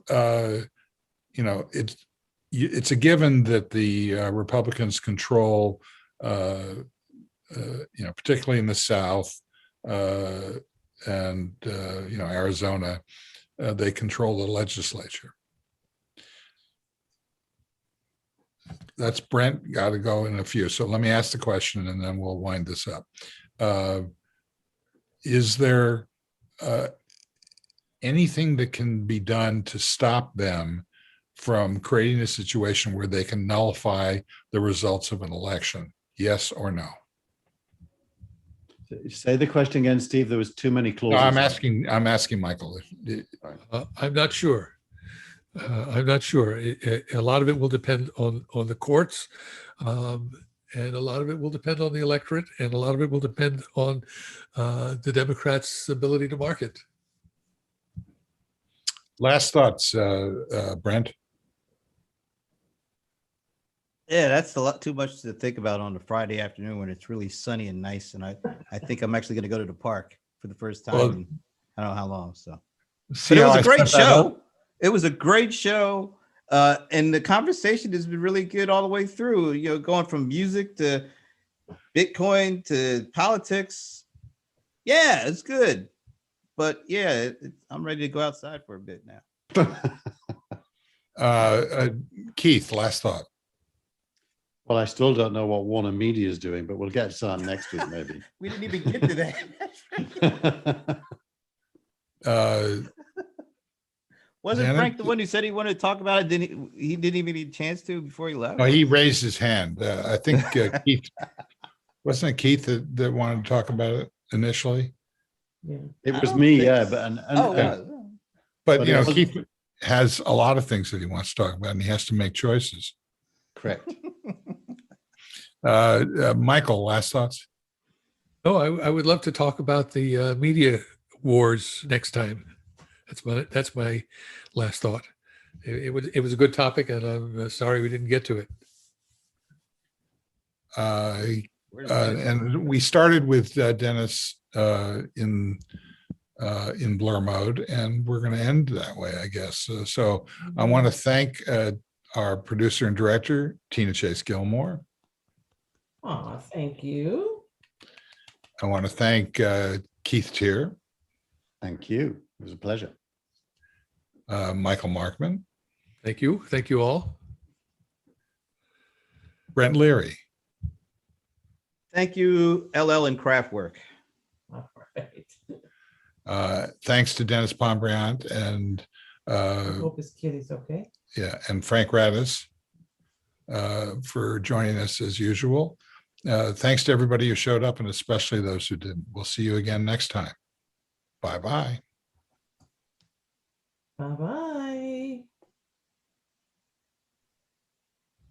Speaker 2: it's a given that the Republicans control particularly in the South and Arizona, they control the legislature. That's Brent, got to go in a few. So let me ask the question and then we'll wind this up. Is there anything that can be done to stop them from creating a situation where they can nullify the results of an election? Yes or no?
Speaker 3: Say the question again, Steve. There was too many
Speaker 2: No,
Speaker 3: clauses.
Speaker 2: I'm asking Michael.
Speaker 6: I'm not sure. I'm not sure. A lot of it will depend on the courts, and a lot of it will depend on the electorate, and a lot of it will depend on the Democrats' ability to market.
Speaker 2: Last thoughts, Brent?
Speaker 5: Yeah, that's a lot too much to think about on a Friday afternoon when it's really sunny and nice. And I think I'm actually going to go to the park for the first time
Speaker 2: Well,
Speaker 5: in I don't know how long. So,
Speaker 2: See
Speaker 5: but it
Speaker 2: how
Speaker 5: was
Speaker 2: I
Speaker 5: a great
Speaker 2: set that up?
Speaker 5: show. It was a great show. And the conversation has been really good all the way through, going from music to Bitcoin to politics. Yeah, it's good. But yeah, I'm ready to go outside for a bit now.
Speaker 2: Keith, last thought.
Speaker 3: Well, I still don't know what Warner Media is doing, but we'll get to that next week, maybe.
Speaker 5: We didn't even get to that. Wasn't
Speaker 2: Janet?
Speaker 5: Frank the one who said he wanted to talk about it? He didn't even get a chance to before he left?
Speaker 2: No, he raised his hand. I think Keith, wasn't it Keith that wanted to talk about it initially?
Speaker 1: Yeah.
Speaker 3: It
Speaker 5: I
Speaker 3: was
Speaker 5: don't
Speaker 3: me,
Speaker 5: think
Speaker 3: yeah,
Speaker 5: so.
Speaker 3: but
Speaker 2: But
Speaker 3: But it was-
Speaker 2: Keith has a lot of things that he wants to talk about, and he has to make choices.
Speaker 3: correct.
Speaker 2: Michael, last thoughts?
Speaker 6: No, I would love to talk about the media wars next time. That's my last thought. It was a good topic, and I'm sorry we didn't get to it.
Speaker 2: And we started with Dennis in blur mode, and we're going to end that way, I guess. So I want to thank our producer and director, Tina Chase Gilmore.
Speaker 1: Oh, thank you.
Speaker 2: I want to thank Keith Tier,
Speaker 3: Thank you. It was a pleasure.
Speaker 2: Michael Markman,
Speaker 6: Thank you. Thank you all.
Speaker 2: Brent Leary,
Speaker 5: Thank you, LL and Craftwork.
Speaker 1: All right.
Speaker 2: thanks to Dennis Pombriant and
Speaker 1: I hope his kid is okay.
Speaker 2: and Frank Radis for joining us as usual. Thanks to everybody who showed up, and especially those who didn't. We'll see you again next time. Bye-bye.
Speaker 1: Bye-bye.